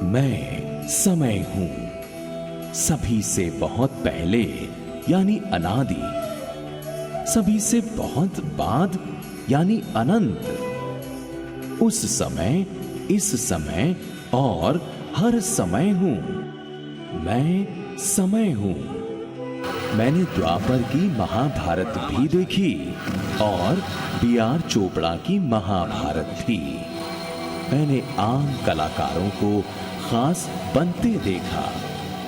मैं समय हूं, सभी से बहुत पहले यानी अनादि, सभी से बहुत बाद यानी अनंत, उस समय, इस समय और हर समय हूं। मैं समय हूं। मैंने द्वापर की महाभारत भी देखी और B.R. चोपड़ा की महाभारत भी। मैंने आम कलाकारों को खास बनते देखा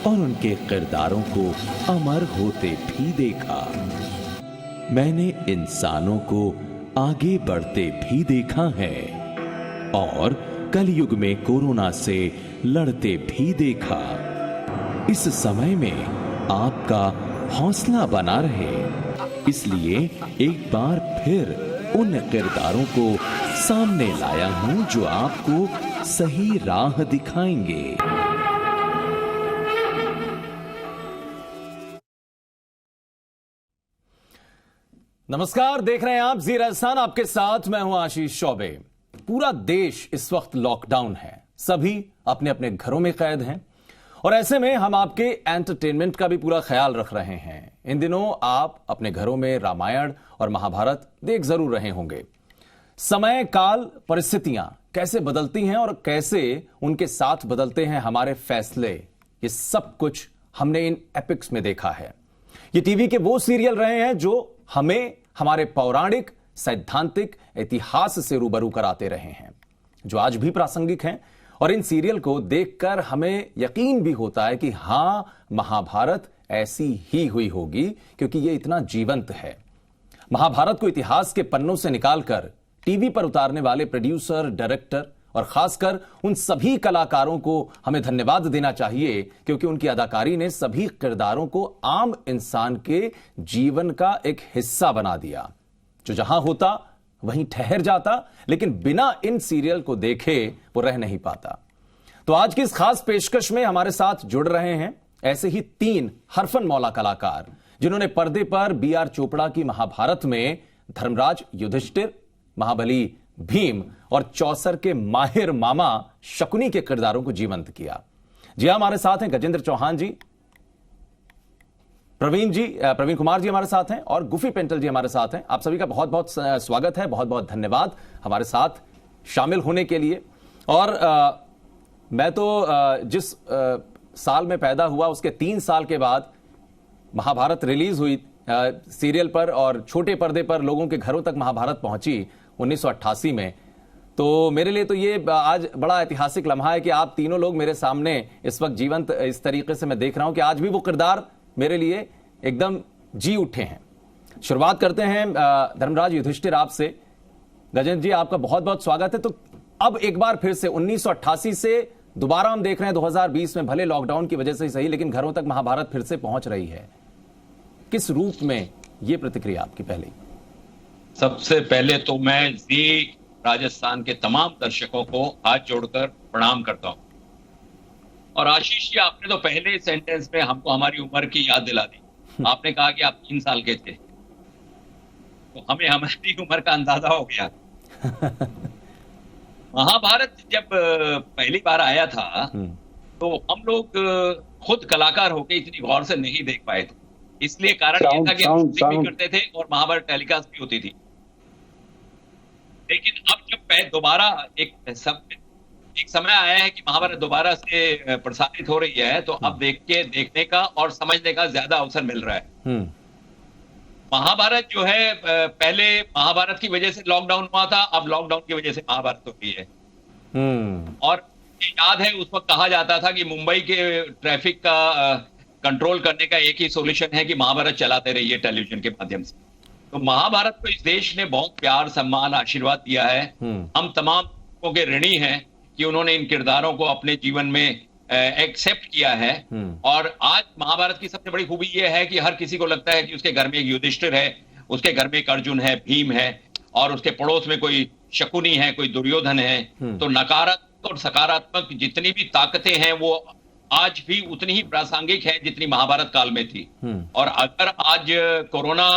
और उनके किरदारों को अमर होते भी देखा। मैंने इंसानों को आगे बढ़ते भी देखा है और कलयुग में कोरोना से लड़ते भी देखा। इस समय में आपका हौसला बना रहे, इसलिए एक बार फिर उन किरदारों को सामने लाया हूं जो आपको सही राह दिखाएंगे। नमस्कार, देख रहे हैं आप जी राजस्थान, आपके साथ मैं हूं आशीष चौबे। पूरा देश इस वक्त लॉकडाउन है, सभी अपने अपने घरों में कैद हैं और ऐसे में हम आपके एंटरटेनमेंट का भी पूरा ख्याल रख रहे हैं। इन दिनों आप अपने घरों में रामायण और महाभारत देख जरूर रहे होंगे। समय, काल, परिस्थितियां कैसे बदलती हैं और कैसे उनके साथ बदलते हैं हमारे फैसले, ये सब कुछ हमने इन एपिक्स में देखा है। ये टीवी के वो सीरियल रहे हैं जो हमें हमारे पौराणिक, सैद्धांतिक इतिहास से रूबरू कराते रहे हैं, जो आज भी प्रासंगिक हैं। और इन सीरियल को देखकर हमें यकीन भी होता है कि हां, महाभारत ऐसी ही हुई होगी क्योंकि ये इतना जीवंत है। महाभारत को इतिहास के पन्नों से निकालकर टीवी पर उतारने वाले प्रोड्यूसर, डायरेक्टर और खासकर उन सभी कलाकारों को हमें धन्यवाद देना चाहिए क्योंकि उनकी अदाकारी ने सभी किरदारों को आम इंसान के जीवन का एक हिस्सा बना दिया, जो जहां होता वहीं ठहर जाता, लेकिन बिना इन सीरियल को देखे वो रह नहीं पाता। तो आज की इस खास पेशकश में हमारे साथ जुड़ रहे हैं ऐसे ही 3 हरफन मौला कलाकार जिन्होंने पर्दे पर B.R. चोपड़ा की महाभारत में धर्मराज युधिष्ठिर, महाबली भीम और चौसर के माहिर मामा शकुनी के किरदारों को जीवंत किया। जी हमारे साथ हैं गजेंद्र चौहान जी, प्रवीण कुमार जी हमारे साथ हैं और गुफी पेंटल जी हमारे साथ हैं। आप सभी का बहुत बहुत स्वागत है, बहुत बहुत धन्यवाद हमारे साथ शामिल होने के लिए। और मैं तो जिस साल में पैदा हुआ उसके 3 साल के बाद महाभारत रिलीज हुई सीरियल पर और छोटे पर्दे पर लोगों के घरों तक महाभारत पहुंची 1988 में। तो मेरे लिए तो ये आज बड़ा ऐतिहासिक लम्हा है कि आप तीनों लोग मेरे सामने इस वक्त जीवंत इस तरीके से मैं देख रहा हूं कि आज भी वो किरदार मेरे लिए एकदम जी उठे हैं। शुरुआत करते हैं धर्मराज युधिष्ठिर आपसे। गजेंद्र जी, आपका बहुत बहुत स्वागत है। तो अब एक बार फिर से 1988 से दोबारा हम देख रहे हैं 2020 में, भले लॉकडाउन की वजह से ही सही, लेकिन घरों तक महाभारत फिर से पहुंच रही है। किस रूप में, ये प्रतिक्रिया आपकी पहले? सबसे पहले तो मैं जी राजस्थान के तमाम दर्शकों को हाथ जोड़कर प्रणाम करता हूं। और आशीष जी, आपने तो पहले सेंटेंस में हमको हमारी उम्र की याद दिला दी। आपने कहा कि आप 3 साल के थे, तो हमें हमारी उम्र का अंदाजा हो गया। महाभारत जब पहली बार आया था तो हम लोग खुद कलाकार होके इतनी गौर से नहीं देख पाए थे। इसलिए कारण यह था कि हम भी करते थे और महाभारत टेलीकास्ट भी होती थी। लेकिन अब जब दोबारा एक समय आया है कि महाभारत दोबारा से प्रसारित हो रही है, तो अब देखने का और समझने का ज्यादा अवसर मिल रहा है। महाभारत जो है, पहले महाभारत की वजह से लॉकडाउन हुआ था, अब लॉकडाउन की वजह से महाभारत हो गई है। और याद है उस वक्त कहा जाता था कि मुंबई के ट्रैफिक का कंट्रोल करने का एक ही सॉल्यूशन है कि महाभारत चलाते रहिए टेलीविजन के माध्यम से। तो महाभारत को इस देश ने बहुत प्यार, सम्मान, आशीर्वाद दिया है। हम तमाम लोगों के ऋणी हैं कि उन्होंने इन किरदारों को अपने जीवन में एक्सेप्ट किया है। और आज महाभारत की सबसे बड़ी खूबी यह है कि हर किसी को लगता है कि उसके घर में एक युधिष्ठिर है, उसके घर में एक अर्जुन है, भीम है और उसके पड़ोस में कोई शकुनी है, कोई दुर्योधन है। तो नकारात्मक और सकारात्मक जितनी भी ताकतें हैं वो आज भी उतनी ही प्रासंगिक है जितनी महाभारत काल में थी। और अगर आज कोरोना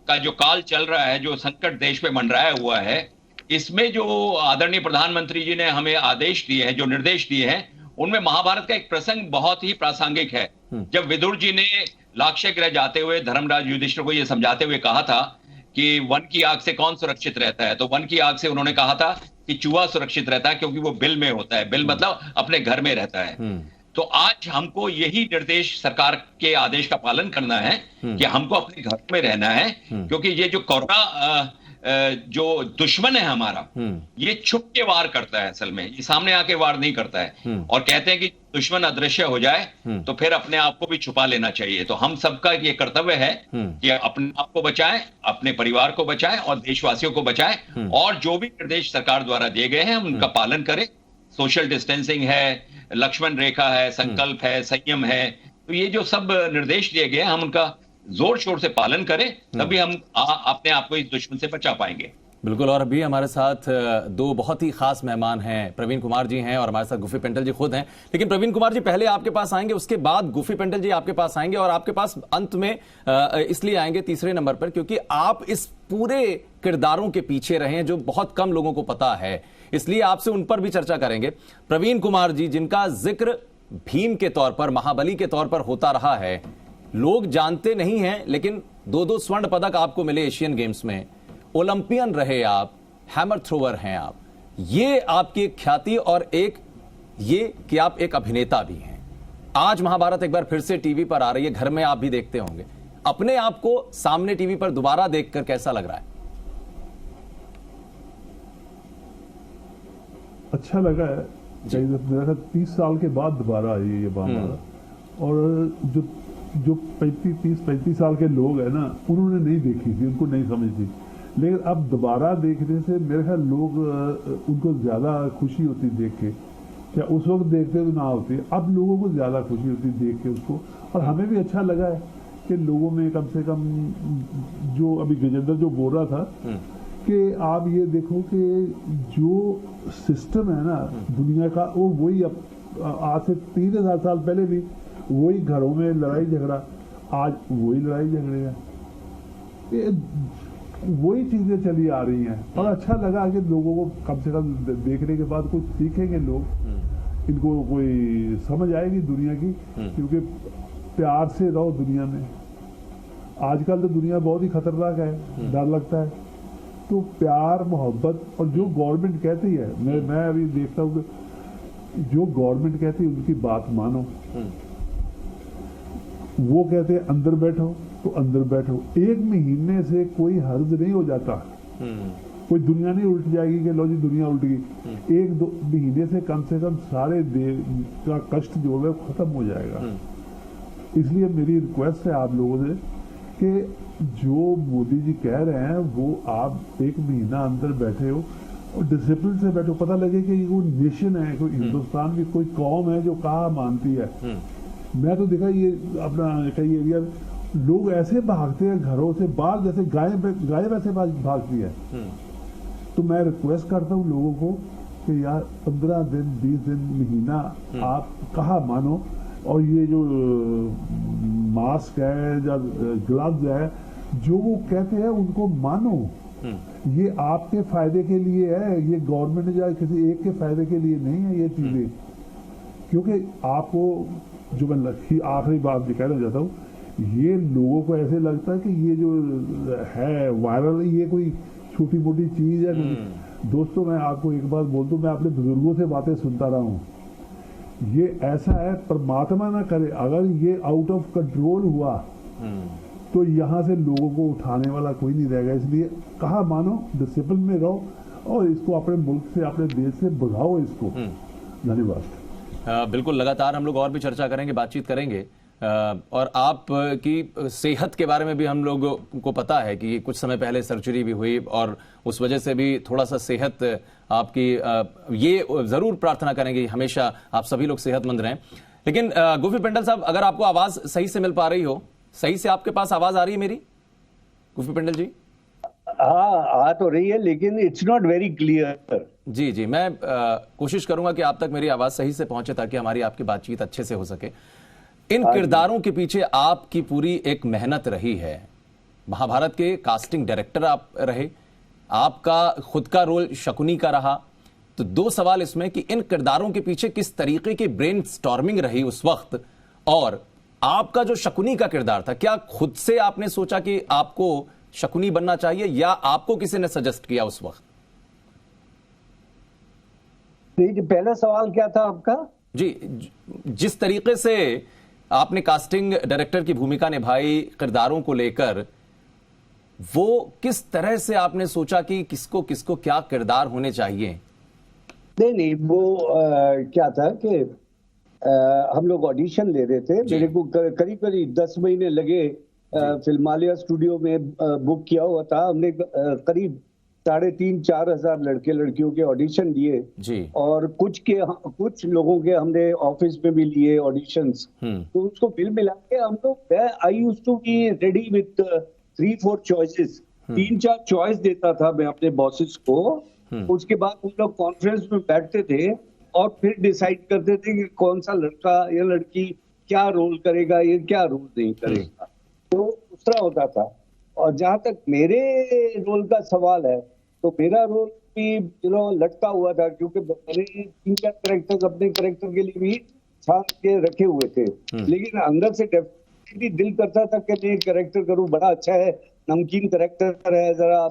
का जो काल चल रहा है, जो संकट देश पे मंडराया हुआ है, इसमें जो आदरणीय प्रधानमंत्री जी ने हमें आदेश दिए हैं, जो निर्देश दिए हैं, उनमें महाभारत का एक प्रसंग बहुत ही प्रासंगिक है। जब विदुर जी ने लाक्षय गृह जाते हुए धर्मराज युधिष्ठिर को यह समझाते हुए कहा था कि वन की आग से कौन सुरक्षित रहता है, तो वन की आग से उन्होंने कहा था कि चूहा सुरक्षित रहता है, क्योंकि वो बिल में होता है। बिल मतलब अपने घर में रहता है। तो आज हमको यही निर्देश, सरकार के आदेश का पालन करना है कि हमको अपने घर में रहना है, क्योंकि ये जो कोरोना जो दुश्मन है हमारा, ये छुप के वार करता है। असल में ये सामने आके वार नहीं करता है। और कहते हैं कि दुश्मन अदृश्य हो जाए तो फिर अपने आप को भी छुपा लेना चाहिए। तो हम सबका ये कर्तव्य है कि अपने आप को बचाएं, अपने परिवार को बचाएं और देशवासियों को बचाएं। और जो भी निर्देश सरकार द्वारा दिए गए हैं हम उनका पालन करें। सोशल डिस्टेंसिंग है, लक्ष्मण रेखा है, संकल्प है, संयम है, तो ये जो सब निर्देश दिए गए हम उनका जोर शोर से पालन करें, तभी हम अपने आप को इस दुश्मन से बचा पाएंगे। बिल्कुल। और अभी हमारे साथ दो बहुत ही खास मेहमान हैं, प्रवीण कुमार जी हैं और हमारे साथ गुफी पेंटल जी खुद हैं। लेकिन प्रवीण कुमार जी पहले आपके पास आएंगे, उसके बाद गुफी पेंटल जी आपके पास आएंगे, और आपके पास अंत में इसलिए आएंगे तीसरे नंबर पर क्योंकि आप इस पूरे किरदारों के पीछे रहे हैं जो बहुत कम लोगों को पता है, इसलिए आपसे उन पर भी चर्चा करेंगे। प्रवीण कुमार जी, जिनका जिक्र भीम के तौर पर, महाबली के तौर पर होता रहा है, लोग जानते नहीं हैं, लेकिन 2-2 स्वर्ण पदक आपको मिले एशियन गेम्स में, ओलंपियन रहे आप, हैमर थ्रोवर हैं आप, ये आपकी एक ख्याति और एक ये कि आप एक अभिनेता भी हैं। आज महाभारत एक बार फिर से टीवी पर आ रही है, घर में आप भी देखते होंगे। अपने आप को सामने टीवी पर दोबारा देखकर कैसा लग रहा है? अच्छा लगा है। मेरा 30 साल के बाद दोबारा आई ये महाभारत। और जो 30-35 साल के लोग हैं ना, उन्होंने नहीं देखी थी, उनको नहीं समझ थी, लेकिन अब दोबारा देखने से मेरे ख्याल लोग उनको ज्यादा खुशी होती देख के। क्या उस वक्त देखते तो ना होती, अब लोगों को ज्यादा खुशी होती देख के उसको। और हमें भी अच्छा लगा है कि लोगों में कम से कम, जो अभी गजेंद्र जो बोल रहा था कि आप ये देखो कि जो सिस्टम है ना दुनिया का, वो वही आज से 3000 साल पहले भी वही घरों में लड़ाई झगड़ा, आज वही लड़ाई झगड़े हैं, वही चीजें चली आ रही हैं। और अच्छा लगा कि लोगों को कम से कम देखने के बाद कुछ सीखेंगे लोग, इनको कोई समझ आएगी दुनिया की। क्योंकि प्यार से रहो दुनिया में। आजकल तो दुनिया बहुत ही खतरनाक है, डर लगता है। तो प्यार, मोहब्बत, और जो गवर्नमेंट कहती है, मैं अभी देखता हूँ कि जो गवर्नमेंट कहती है उनकी बात मानो। वो कहते हैं अंदर बैठो तो अंदर बैठो। 1 महीने से कोई हर्ज नहीं हो जाता, कोई दुनिया नहीं उल्ट जाएगी कि लो जी दुनिया उल्ट गई। 1-2 महीने से कम सारे देश का कष्ट जो है खत्म हो जाएगा। इसलिए मेरी रिक्वेस्ट है आप लोगों से कि जो मोदी जी कह रहे हैं वो आप 1 महीना अंदर बैठे हो और डिसिप्लिन से बैठो। पता लगे कि ये कोई नेशन है, कोई हिंदुस्तान की कोई कौम है जो कहा मानती है। मैं तो देखा ये अपना कई एरिया में लोग ऐसे भागते हैं घरों से बाहर, जैसे गाय वैसे भागती है। तो मैं रिक्वेस्ट करता हूँ लोगों को कि यार 15 दिन 20 दिन महीना आप कहा मानो। और ये जो मास्क है या ग्लव्स है, जो वो कहते हैं उनको मानो। ये आपके फायदे के लिए है, ये गवर्नमेंट या किसी एक के फायदे के लिए नहीं है ये चीजें। क्योंकि आपको जो मैं आखिरी बात कहना चाहता हूँ, ये लोगों को ऐसे लगता है कि ये जो है वायरल, ये कोई छोटी मोटी चीज है। दोस्तों मैं आपको एक बात बोल दूं, मैं अपने बुजुर्गों से बातें सुनता रहा हूँ। ये ऐसा है, परमात्मा ना करे, अगर ये आउट ऑफ कंट्रोल हुआ तो यहाँ से लोगों को उठाने वाला कोई नहीं रहेगा। इसलिए कहा मानो, डिसिप्लिन में रहो और इसको अपने मुल्क से, अपने देश से भगाओ इसको। धन्यवाद। बिल्कुल, लगातार हम लोग और भी चर्चा करेंगे, बातचीत करेंगे। और आप की सेहत के बारे में भी हम लोगों को पता है कि कुछ समय पहले सर्जरी भी हुई और उस वजह से भी थोड़ा सा सेहत आपकी, ये जरूर प्रार्थना करेंगे हमेशा आप सभी लोग सेहतमंद रहें। लेकिन गुफी पेंटल साहब, अगर आपको आवाज सही से मिल पा रही हो, सही से आपके पास आवाज आ रही है मेरी, गुफी पेंटल जी? हाँ, आ तो रही है, लेकिन इट्स नॉट वेरी क्लियर। जी जी, मैं कोशिश करूंगा कि आप तक मेरी आवाज सही से पहुंचे ताकि हमारी आपकी बातचीत अच्छे से हो सके। इन किरदारों के पीछे आपकी पूरी एक मेहनत रही है। महाभारत के कास्टिंग डायरेक्टर आप रहे, आपका खुद का रोल शकुनी का रहा, तो दो सवाल इसमें कि इन किरदारों के पीछे किस तरीके की ब्रेन स्टॉर्मिंग रही उस वक्त, और आपका जो शकुनी का किरदार था, क्या खुद से आपने सोचा कि आपको शकुनी बनना चाहिए या आपको किसी ने सजेस्ट किया उस वक्त? पहला सवाल क्या था आपका? जी, जिस तरीके से आपने कास्टिंग डायरेक्टर की भूमिका निभाई किरदारों को लेकर, वो किस तरह से आपने सोचा कि किसको किसको क्या किरदार होने चाहिए? नहीं, वो क्या था कि हम लोग ऑडिशन ले रहे थे। मेरे को करीब करीब 10 महीने लगे। फिल्मालिया स्टूडियो में बुक किया हुआ था हमने। करीब 3,500-4 हजार लड़के लड़कियों के ऑडिशन दिए, और कुछ लोगों के हमने ऑफिस में भी लिए ऑडिशंस। तो उसको बिल मिला के हम लोग, I used to be ready with 3-4 choices. 3-4 choice देता था मैं अपने बॉसेस को। उसके बाद हम लोग कॉन्फ्रेंस में बैठते थे और फिर डिसाइड करते थे कि कौन सा लड़का या लड़की क्या रोल करेगा, ये क्या रोल नहीं करेगा। तो उस तरह होता था। और जहां तक मेरे रोल का सवाल है, तो मेरा रोल भी लटका हुआ था, क्योंकि मैंने 3-4 कैरेक्टर्स अपने कैरेक्टर के लिए भी छान के रखे हुए थे। लेकिन अंदर से डेफिनेटली दिल करता था कि मैं कैरेक्टर करूं, बड़ा अच्छा है, नमकीन कैरेक्टर है, जरा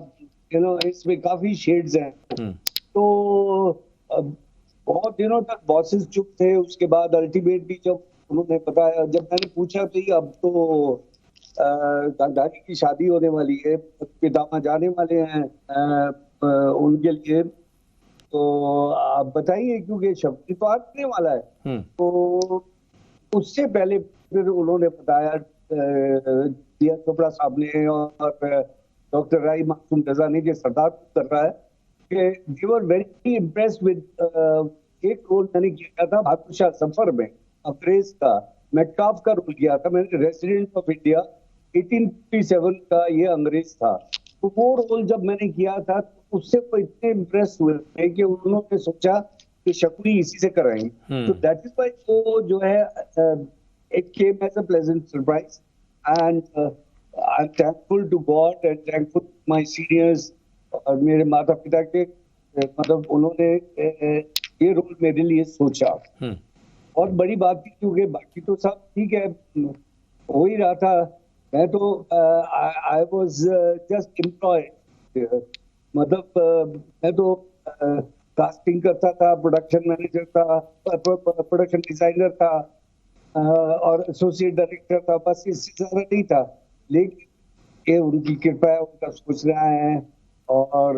इसमें काफी शेड्स हैं। तो बहुत दिनों तक बॉसेस चुप थे। उसके बाद अल्टीमेटली जब उन्होंने बताया, जब मैंने पूछा कि अब तो दादी की शादी होने वाली है, पितामा जाने वाले हैं उनके लिए, तो आप बताइए, क्योंकि शक्ति तो आने वाला है। तो उससे पहले फिर उन्होंने बताया, दिया चोपड़ा साहब ने और डॉक्टर राय मासूम रजा ने, जो सरदार कर रहा है, कि दे वर वेरी इम्प्रेस्ड विद एक रोल मैंने किया था बादशाह सफर में, अंग्रेज का मेटकाफ का रोल किया था मैंने, रेसिडेंट ऑफ इंडिया 1857 का ये अंग्रेज था। तो वो रोल जब मैंने किया था, तो उससे वो इतने इम्प्रेस हुए थे कि उन्होंने सोचा कि शकुनी इसी से कराएंगे। तो दैट इज व्हाई वो जो है it came as a pleasant surprise, and I am thankful to God and thankful to my seniors और मेरे माता पिता के, मतलब उन्होंने ये रोल मेरे लिए सोचा। और बड़ी बात थी, क्योंकि बाकी तो सब ठीक है, हो ही रहा था। मैं तो आई वाज जस्ट एम्प्लॉयड, मतलब मैं तो कास्टिंग करता था, प्रोडक्शन मैनेजर था, प्रोडक्शन डिजाइनर था और एसोसिएट डायरेक्टर था, बस इससे ज्यादा नहीं था। लेकिन ये उनकी कृपा है, उनका सोचना है, और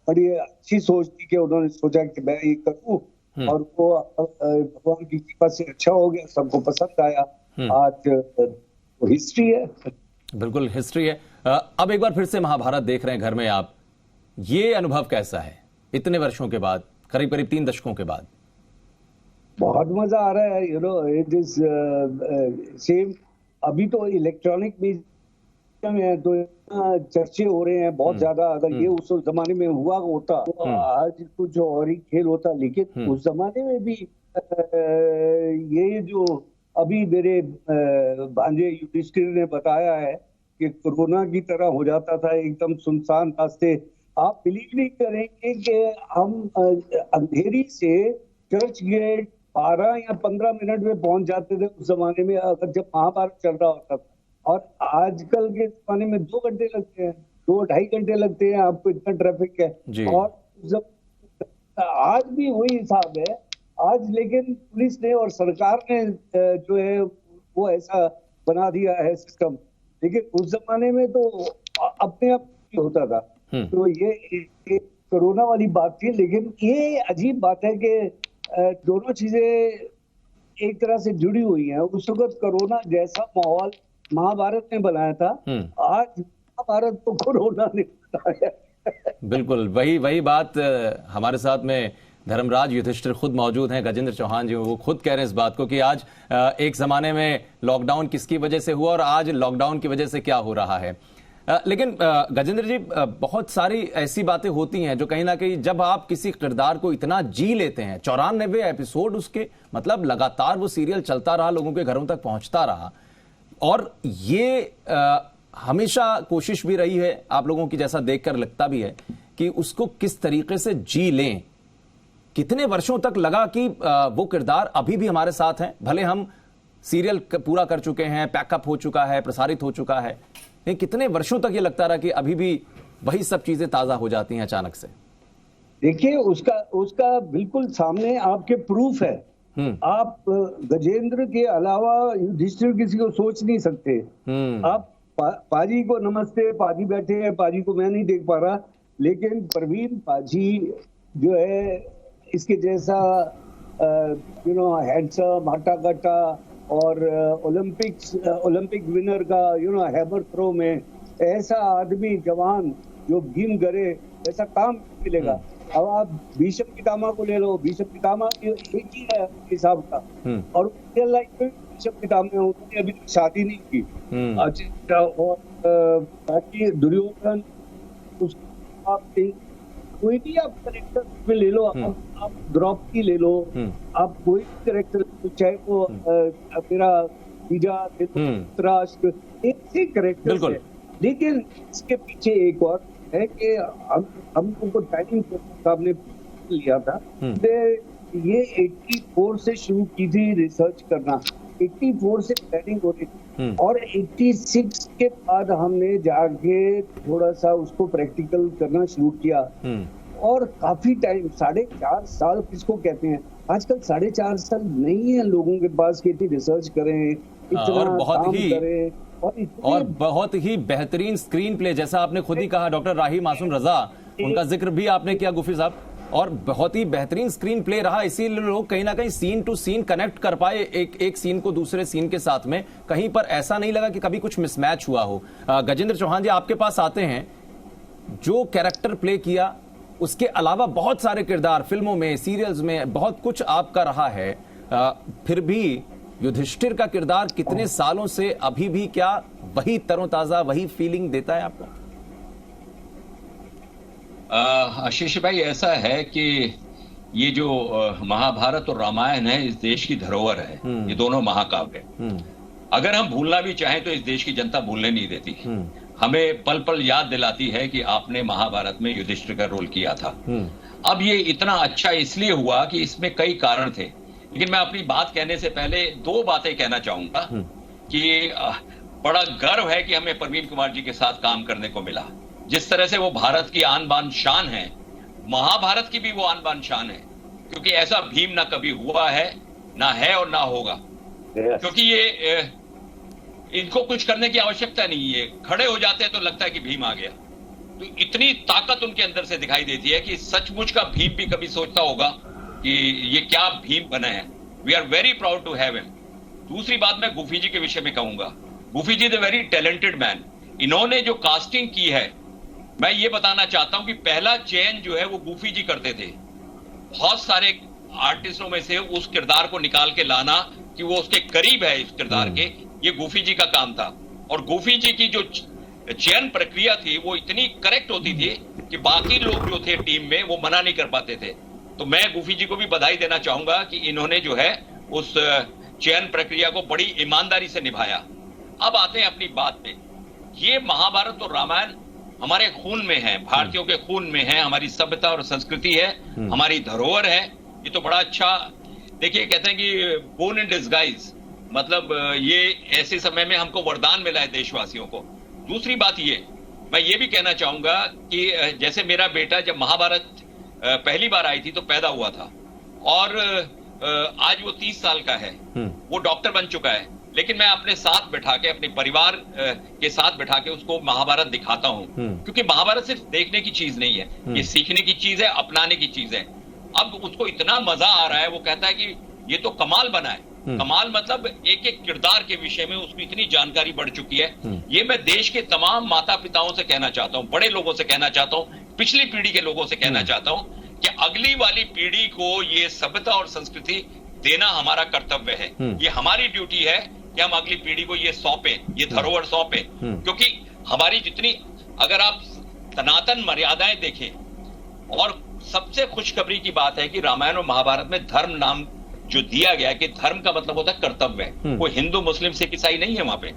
बड़ी अच्छी सोच थी कि उन्होंने सोचा कि मैं ये करूं, और वो भगवान की कृपा से अच्छा हो गया, सबको पसंद आया। आज वो हिस्ट्री है, बिल्कुल हिस्ट्री है। अब एक बार फिर से महाभारत देख रहे हैं घर में आप, ये अनुभव कैसा है इतने वर्षों के बाद, करीब करीब 3 दशकों के बाद? बहुत मजा आ रहा है। It is same. अभी तो इलेक्ट्रॉनिक मीडियम है, तो चर्चे हो रहे हैं बहुत ज्यादा। अगर ये उस जमाने में हुआ होता तो आज कुछ और ही खेल होता। लेकिन उस जमाने में भी ये जो अभी मेरे भांजे युधिष्ठिर ने बताया है कि कोरोना की तरह हो जाता था, एकदम सुनसान रास्ते। आप बिलीव नहीं करेंगे कि हम अंधेरी से चर्च गेट 12 या 15 मिनट में पहुंच जाते थे उस जमाने में, अगर जब महाभारत चल रहा होता था। और आजकल के जमाने में 2 घंटे लगते हैं, 2-2.5 घंटे लगते हैं, आपको इतना ट्रैफिक है। और जब आज भी वही हिसाब है आज, लेकिन पुलिस ने और सरकार ने जो है वो ऐसा बना दिया है सिस्टम। लेकिन उस जमाने में तो अपने आप होता था। तो ये कोरोना वाली बात थी। लेकिन ये अजीब बात है कि दोनों चीजें एक तरह से जुड़ी हुई हैं। उस वक्त कोरोना जैसा माहौल महाभारत ने बनाया था, आज महाभारत तो कोरोना ने बनाया। बिल्कुल वही बात। हमारे साथ में धर्मराज युधिष्ठिर खुद मौजूद हैं, गजेंद्र चौहान जी, वो खुद कह रहे हैं इस बात को कि आज एक जमाने में लॉकडाउन किसकी वजह से हुआ और आज लॉकडाउन की वजह से क्या हो रहा है। लेकिन गजेंद्र जी, बहुत सारी ऐसी बातें होती हैं जो कहीं ना कहीं जब आप किसी किरदार को इतना जी लेते हैं, 94 एपिसोड उसके, मतलब लगातार वो सीरियल चलता रहा, लोगों के घरों तक पहुंचता रहा, और ये हमेशा कोशिश भी रही है आप लोगों की, जैसा देखकर लगता भी है कि उसको किस तरीके से जी लें। कितने वर्षों तक लगा कि वो किरदार अभी भी हमारे साथ हैं, भले हम सीरियल पूरा कर चुके हैं, पैकअप हो चुका है, प्रसारित हो चुका है, लेकिन कितने वर्षों तक ये लगता रहा कि अभी भी वही सब चीजें ताजा हो जाती हैं अचानक से? देखिए, उसका बिल्कुल सामने आपके प्रूफ है। आप गजेंद्र के अलावा युधिष्ठिर किसी को सोच नहीं सकते। आप पाजी को नमस्ते, पाजी बैठे हैं, पाजी को मैं नहीं देख पा रहा, लेकिन परवीन पाजी जो है इसके जैसा हैंडसम, हट्टा कट्टा और ओलंपिक विनर का हैमर थ्रो में ऐसा आदमी जवान जो भीम करे, ऐसा काम मिलेगा। अब आप भीष्म पितामह को ले लो, भीष्म पितामह एक ही है हिसाब का, और रियल लाइफ में भीष्म पितामह उन्होंने अभी तक शादी नहीं की। अच्छा, और बाकी दुर्योधन, आप कोई भी आप करेक्टर में ले लो, आप द्रौपदी ले लो, आप कोई भी करेक्टर, चाहे वो मेरा बीजा, धृतराष्ट्र, एक से करेक्टर है। लेकिन इसके पीछे एक और है कि हम उनको टाइमिंग साहब ने लिया था, ये 84 से शुरू की थी रिसर्च करना, 84 से प्लानिंग हो रही थी, और 86 के बाद हमने जाके थोड़ा सा उसको प्रैक्टिकल करना शुरू किया। और काफी टाइम, 4.5 साल किसको कहते हैं, आजकल 4.5 साल नहीं है लोगों के पास कि इतनी रिसर्च करें, इतना काम करें, और बहुत ही बेहतरीन स्क्रीन प्ले, जैसा आपने खुद ही कहा, डॉक्टर राही मासूम रजा, उनका जिक्र भी आपने किया गुफी साहब, और बहुत ही बेहतरीन स्क्रीन प्ले रहा, इसीलिए लोग कहीं ना कहीं सीन टू सीन कनेक्ट कर पाए एक सीन को दूसरे सीन के साथ में। कहीं पर ऐसा नहीं लगा कि कभी कुछ मिसमैच हुआ हो। गजेंद्र चौहान जी, आपके पास आते हैं, जो कैरेक्टर प्ले किया उसके अलावा बहुत सारे किरदार फिल्मों में, सीरियल्स में बहुत कुछ आपका रहा है, फिर भी युधिष्ठिर का किरदार कितने सालों से अभी भी क्या वही तरोताजा, वही फीलिंग देता है आपको? आशीष भाई, ऐसा है कि ये जो महाभारत और रामायण है, इस देश की धरोहर है। ये दोनों महाकाव्य, अगर हम भूलना भी चाहें तो इस देश की जनता भूलने नहीं देती। हमें पल पल याद दिलाती है कि आपने महाभारत में युधिष्ठिर का रोल किया था। अब ये इतना अच्छा इसलिए हुआ कि इसमें कई कारण थे, लेकिन मैं अपनी बात कहने से पहले 2 बातें कहना चाहूंगा कि बड़ा गर्व है कि हमें परवीन कुमार जी के साथ काम करने को मिला। जिस तरह से वो भारत की आन बान शान है, महाभारत की भी वो आन बान शान है, क्योंकि ऐसा भीम ना कभी हुआ है, ना है और ना होगा। क्योंकि ये इनको कुछ करने की आवश्यकता नहीं है, खड़े हो जाते हैं तो लगता है कि भीम आ गया। तो इतनी ताकत उनके अंदर से दिखाई देती है कि सचमुच का भीम भी कभी सोचता होगा कि ये क्या भीम बना है। We are very proud to have him. दूसरी बात मैं गुफी जी के विषय में कहूंगा, Gufi ji is a very talented man. इन्होंने जो कास्टिंग की है, मैं ये बताना चाहता हूं कि पहला चयन जो है वो गुफी जी करते थे। बहुत सारे आर्टिस्टों में से उस किरदार को निकाल के लाना कि वो उसके करीब है इस किरदार के, ये गुफी जी का काम था। और गुफी जी की जो चयन प्रक्रिया थी वो इतनी करेक्ट होती थी कि बाकी लोग जो थे टीम में वो मना नहीं कर पाते थे। तो मैं गुफी जी को भी बधाई देना चाहूंगा कि इन्होंने जो है उस चयन प्रक्रिया को बड़ी ईमानदारी से निभाया। अब आते हैं अपनी बात पे। ये महाभारत और रामायण हमारे खून में है, भारतीयों के खून में है, हमारी सभ्यता और संस्कृति है, हमारी धरोहर है। ये तो बड़ा अच्छा, देखिए कहते हैं कि बोर्न इन डिस्गाइज, मतलब ये ऐसे समय में हमको वरदान मिला है देशवासियों को। दूसरी बात ये, मैं ये भी कहना चाहूंगा कि जैसे मेरा बेटा जब महाभारत पहली बार आई थी तो पैदा हुआ था, और आज वो 30 साल का है, वो डॉक्टर बन चुका है, लेकिन मैं अपने साथ बैठा के, अपने परिवार के साथ बैठा के उसको महाभारत दिखाता हूं, क्योंकि महाभारत सिर्फ देखने की चीज नहीं है, ये सीखने की चीज है, अपनाने की चीज है। अब उसको इतना मजा आ रहा है, वो कहता है कि ये तो कमाल बना है। कमाल मतलब एक एक किरदार के विषय में उसको इतनी जानकारी बढ़ चुकी है। ये मैं देश के तमाम माता पिताओं से कहना चाहता हूं, बड़े लोगों से कहना चाहता हूं, पिछली पीढ़ी के लोगों से कहना चाहता हूं कि अगली वाली पीढ़ी को ये सभ्यता और संस्कृति देना हमारा कर्तव्य है। ये हमारी ड्यूटी है कि हम अगली पीढ़ी को ये सौंपे, ये धरोहर सौंपे, क्योंकि हमारी जितनी, अगर आप सनातन मर्यादाएं देखें, और सबसे खुशखबरी की बात है कि रामायण और महाभारत में धर्म नाम जो दिया गया कि धर्म का मतलब होता है कर्तव्य, कोई हिंदू मुस्लिम सिख ईसाई नहीं है वहां पे।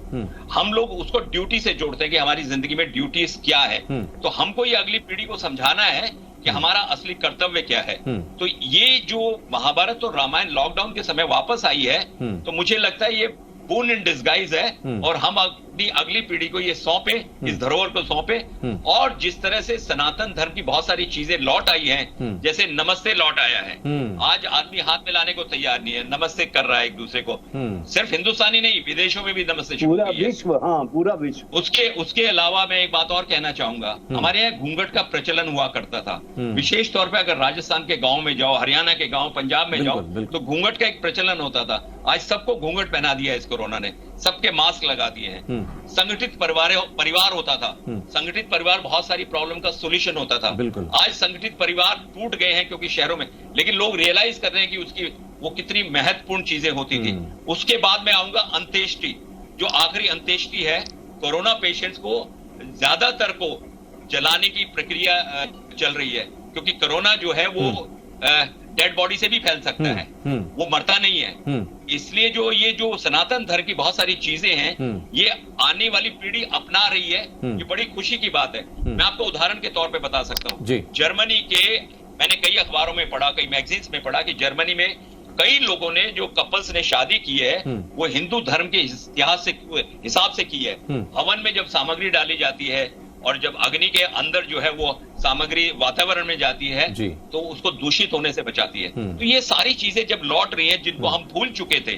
हम लोग उसको ड्यूटी से जोड़ते हैं कि हमारी जिंदगी में ड्यूटीज क्या है। तो हमको ये अगली पीढ़ी को समझाना है कि हमारा असली कर्तव्य क्या है। तो ये जो महाभारत और रामायण लॉकडाउन के समय वापस आई है, तो मुझे लगता है ये बोन इन डिस्गाइज है, और हम अपनी अगली पीढ़ी को ये सौंपे, इस धरोहर को सौंपे। और जिस तरह से सनातन धर्म की बहुत सारी चीजें लौट आई हैं, जैसे नमस्ते लौट आया है, आज आदमी हाथ मिलाने को तैयार नहीं है, नमस्ते कर रहा है एक दूसरे को। सिर्फ हिंदुस्तानी नहीं, विदेशों में भी नमस्ते शुरू पूरा हुई है। विश्व, हाँ पूरा विश्व। उसके अलावा मैं एक बात और कहना चाहूंगा, हमारे यहाँ घूंघट का प्रचलन हुआ करता था। विशेष तौर पे अगर राजस्थान के गांव में जाओ, हरियाणा के गांव, पंजाब में जाओ, तो घूंघट का एक प्रचलन होता था। आज सबको घूंघट पहना दिया है इस कोरोना ने, सबके मास्क लगा दिए हैं। संगठित परिवार होता था, संगठित परिवार बहुत सारी प्रॉब्लम का सोल्यूशन होता था। आज संगठित परिवार टूट गए हैं क्योंकि शहरों में, लेकिन लोग रियलाइज कर रहे हैं कि उसकी वो कितनी महत्वपूर्ण चीजें होती थी। उसके बाद मैं आऊंगा अंत्येष्टि, जो आखिरी अंत्येष्टि है। कोरोना पेशेंट्स को ज्यादातर को जलाने की प्रक्रिया चल रही है, क्योंकि कोरोना जो है वो डेड बॉडी से भी फैल सकता है, वो मरता नहीं है। इसलिए ये जो सनातन धर्म की बहुत सारी चीजें हैं, ये आने वाली पीढ़ी अपना रही है। ये बड़ी खुशी की बात है। मैं आपको उदाहरण के तौर पे बता सकता हूँ। जर्मनी के, मैंने कई अखबारों में पढ़ा, कई मैगजीन्स में पढ़ा कि जर्मनी में कई लोगों ने, जो कपल्स ने शादी की है, वो हिंदू धर्म के इतिहास से, हिसाब से की है। हवन में जब सामग्री डाली जाती है और जब अग्नि के अंदर जो है वो सामग्री वातावरण में जाती है, तो उसको दूषित होने से बचाती है। तो ये सारी चीजें जब लौट रही हैं, जिनको हम भूल चुके थे,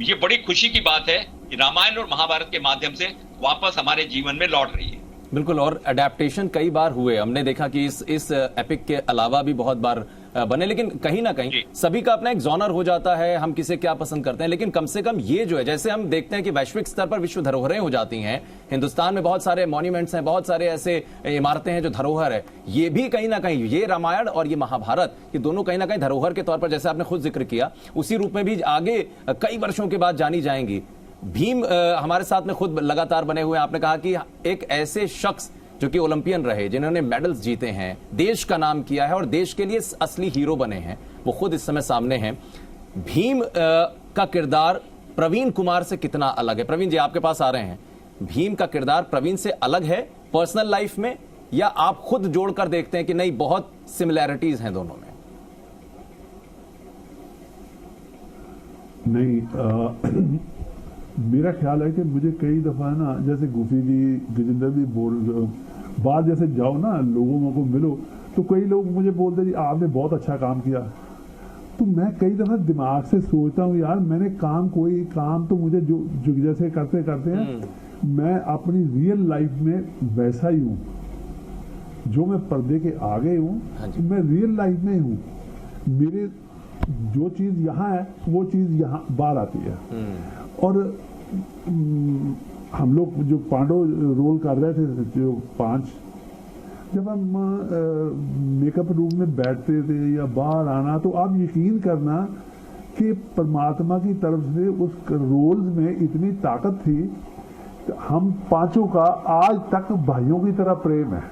ये बड़ी खुशी की बात है कि रामायण और महाभारत के माध्यम से वापस हमारे जीवन में लौट रही है। बिल्कुल, और अडेप्टेशन कई बार हुए, हमने देखा कि इस एपिक के अलावा भी बहुत बार बने, लेकिन कहीं ना कहीं सभी का अपना एक जॉनर हो जाता है, हम किसे क्या पसंद करते हैं। लेकिन कम से कम ये जो है, जैसे हम देखते हैं कि वैश्विक स्तर पर विश्व धरोहरें हो जाती हैं, हिंदुस्तान में बहुत सारे मॉन्यूमेंट्स हैं, बहुत सारे ऐसे इमारतें हैं जो धरोहर है, ये भी कहीं ना कहीं, ये रामायण और ये महाभारत, ये दोनों कहीं ना कहीं धरोहर के तौर पर, जैसे आपने खुद जिक्र किया, उसी रूप में भी आगे कई वर्षों के बाद जानी जाएंगी। भीम हमारे साथ में खुद लगातार बने हुए, आपने कहा कि एक ऐसे शख्स जो कि ओलंपियन रहे, जिन्होंने मेडल्स जीते हैं, देश का नाम किया है और देश के लिए असली हीरो बने हैं, वो खुद इस समय सामने हैं। भीम का किरदार प्रवीण कुमार से कितना अलग है? प्रवीण जी, आपके पास आ रहे हैं। भीम का किरदार प्रवीण से अलग है पर्सनल लाइफ में, या आप खुद जोड़कर देखते हैं कि नहीं, बहुत सिमिलैरिटीज हैं दोनों में? नहीं, मेरा ख्याल है कि मुझे कई दफा ना, जैसे गुफी जी, गजेंद्र जी बाहर जैसे जाओ ना, लोगों को मिलो, तो कई लोग मुझे बोलते जी आपने बहुत अच्छा काम किया। तो मैं कई दफा दिमाग से सोचता हूँ, यार मैंने कोई काम तो मुझे जो जैसे करते करते हैं, मैं अपनी रियल लाइफ में वैसा ही हूँ, जो मैं पर्दे के आगे हूँ, मैं रियल लाइफ में हूँ। मेरे जो चीज यहाँ है, वो चीज यहाँ बाहर आती है। और हम लोग जो पांडव रोल कर रहे थे, जो 5, जब हम मेकअप रूम में बैठते थे या बाहर आना, तो आप यकीन करना कि परमात्मा की तरफ से उस रोल्स में इतनी ताकत थी कि हम पांचों का आज तक भाइयों की तरह प्रेम है।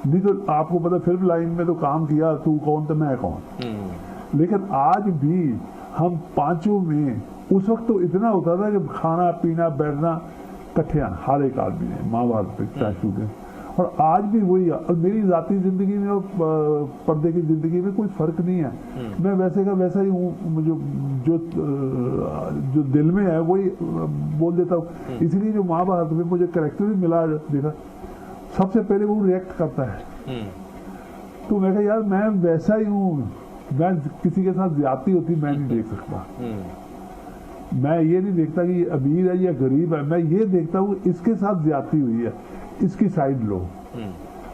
नहीं तो आपको पता, फिल्म लाइन में तो काम किया, तू कौन तो मैं कौन, लेकिन आज भी हम पांचों में, उस वक्त तो इतना होता था कि खाना पीना बैठना इकट्ठे, हर एक आदमी ने महाभारत पे स्टैचू के, और आज भी वही है। और मेरी जाती जिंदगी में और पर्दे की जिंदगी में कोई फर्क नहीं है। मैं वैसे का वैसा ही हूँ, जो दिल में है वही बोल देता हूँ। इसलिए जो महाभारत में मुझे कैरेक्टर भी मिला, देखा सबसे पहले वो रिएक्ट करता है, तो मैं कहा यार मैं वैसा ही हूँ, मैं किसी के साथ ज्यादती होती मैं नहीं देख सकता। मैं ये नहीं देखता कि अमीर है या गरीब है, मैं ये देखता हूँ इसके साथ ज्यादती हुई है, इसकी साइड लो।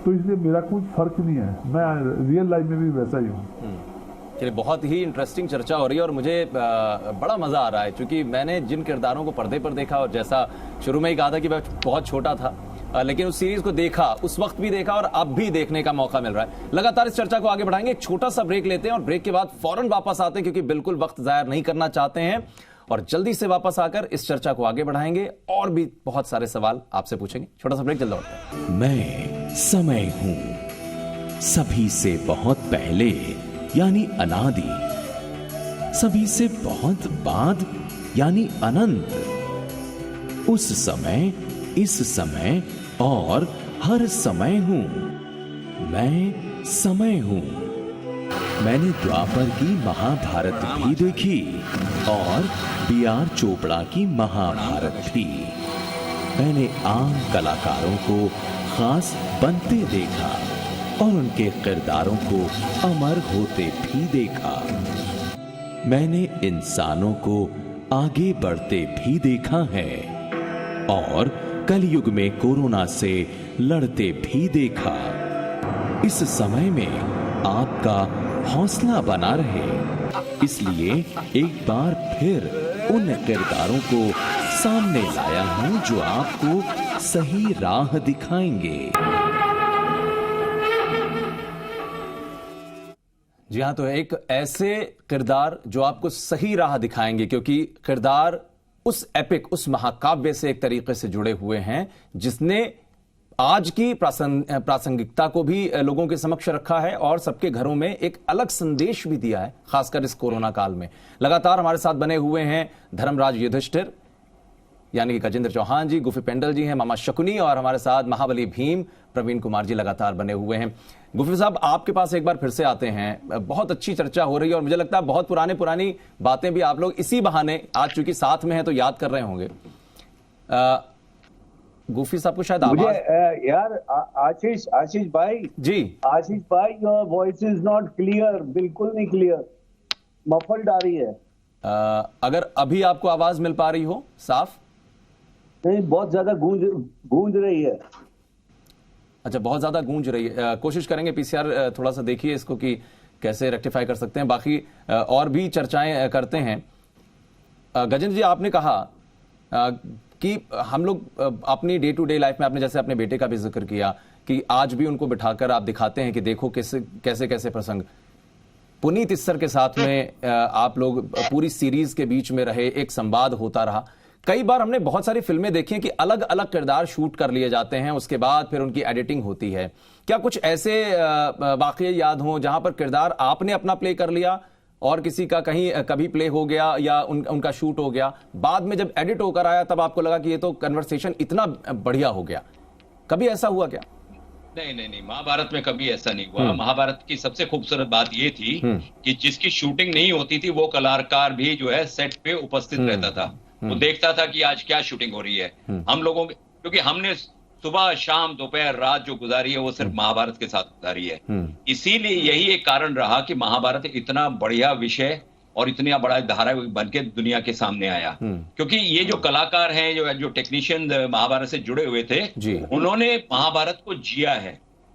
तो इसलिए मेरा कुछ फर्क नहीं है, मैं रियल लाइफ में भी वैसा ही हूँ। चलिए, बहुत ही इंटरेस्टिंग चर्चा हो रही है और मुझे बड़ा मजा आ रहा है, क्योंकि मैंने जिन किरदारों को पर्दे पर देखा, और जैसा शुरू में ही कहा था कि मैं बहुत छोटा था, लेकिन उस सीरीज को देखा, उस वक्त भी देखा और अब भी देखने का मौका मिल रहा है। लगातार इस चर्चा को आगे बढ़ाएंगे, एक छोटा सा ब्रेक लेते हैं और ब्रेक के बाद फौरन वापस आते हैं, क्योंकि बिल्कुल वक्त जाया नहीं करना चाहते हैं, और जल्दी से वापस आकर इस चर्चा को आगे बढ़ाएंगे और भी बहुत सारे सवाल आपसे पूछेंगे। छोटा सा ब्रेक, जल्दी होता है। मैं समय हूं, सभी से बहुत पहले, यानी अनादि, सभी से बहुत बाद यानी अनंत। उस समय, इस समय और हर समय हूं। मैं समय हूं। मैंने द्वापर की महाभारत भी देखी और B.R. चोपड़ा की महाभारत भी। मैंने आम कलाकारों को खास बनते देखा और उनके किरदारों को अमर होते भी देखा। मैंने इंसानों को आगे बढ़ते भी देखा है और कलयुग में कोरोना से लड़ते भी देखा। इस समय में आपका हौसला बना रहे, इसलिए एक बार फिर उन किरदारों को सामने लाया हूं जो आपको सही राह दिखाएंगे। जी हाँ, तो एक ऐसे किरदार जो आपको सही राह दिखाएंगे, क्योंकि किरदार उस एपिक, उस महाकाव्य से एक तरीके से जुड़े हुए हैं जिसने आज की प्रासंगिकता को भी लोगों के समक्ष रखा है और सबके घरों में एक अलग संदेश भी दिया है, खासकर इस कोरोना काल में। लगातार हमारे साथ बने हुए हैं धर्मराज युधिष्ठिर यानी कि गजेंद्र चौहान जी, गुफी पेंडल जी हैं, मामा शकुनी, और हमारे साथ महाबली भीम प्रवीण कुमार जी लगातार बने हुए हैं। गुफी साहब, आपके पास एक बार फिर से आते हैं। बहुत अच्छी चर्चा हो रही है और मुझे लगता है बहुत पुरानी बातें भी आप लोग इसी बहाने, आज चूंकि साथ में है तो याद कर रहे होंगे। गुफी साहब को शायद आवाज यार आशीष भाई जी, आशीष भाई, your voice is not clear, बिल्कुल नहीं क्लियर, मफल्ड आ रही है। अगर अभी आपको आवाज मिल पा रही हो साफ? नहीं, बहुत ज्यादा गूंज रही है। अच्छा, बहुत ज्यादा गूंज रही है। कोशिश करेंगे पीसीआर थोड़ा सा देखिए इसको कि कैसे रेक्टिफाई कर सकते हैं। बाकी और भी चर्चाएं करते हैं। गजेंद्र जी, आपने कहा कि हम लोग अपनी डे टू डे लाइफ में, आपने जैसे अपने बेटे का भी जिक्र किया कि आज भी उनको बिठाकर आप दिखाते हैं कि देखो कैसे कैसे प्रसंग। पुनीत इस्सर के साथ में आप लोग पूरी सीरीज के बीच में रहे, एक संवाद होता रहा। कई बार हमने बहुत सारी फिल्में देखी हैं कि अलग अलग किरदार शूट कर लिए जाते हैं, उसके बाद फिर उनकी एडिटिंग होती है। क्या कुछ ऐसे वाकये याद हों जहां पर किरदार आपने अपना प्ले कर लिया और किसी का कभी प्ले हो गया या उनका शूट हो गया, बाद में जब एडिट होकर आया तब आपको लगा कि ये तो कन्वर्सेशन इतना बढ़िया हो गया? कभी ऐसा हुआ क्या? नहीं, महाभारत में कभी ऐसा नहीं हुआ। महाभारत की सबसे खूबसूरत बात ये थी कि जिसकी शूटिंग नहीं होती थी वो कलाकार भी जो है सेट पे उपस्थित रहता था। वो देखता था कि आज क्या शूटिंग हो रही है। हम लोगों, क्योंकि हमने सुबह शाम दोपहर रात जो गुजारी है वो सिर्फ महाभारत के साथ गुजारी है। इसीलिए यही एक कारण रहा कि महाभारत इतना बढ़िया विषय और इतना बड़ा धारावाहिक बनके दुनिया के सामने आया। क्योंकि ये जो कलाकार हैं, जो टेक्नीशियन महाभारत से जुड़े हुए थे, उन्होंने महाभारत को जिया है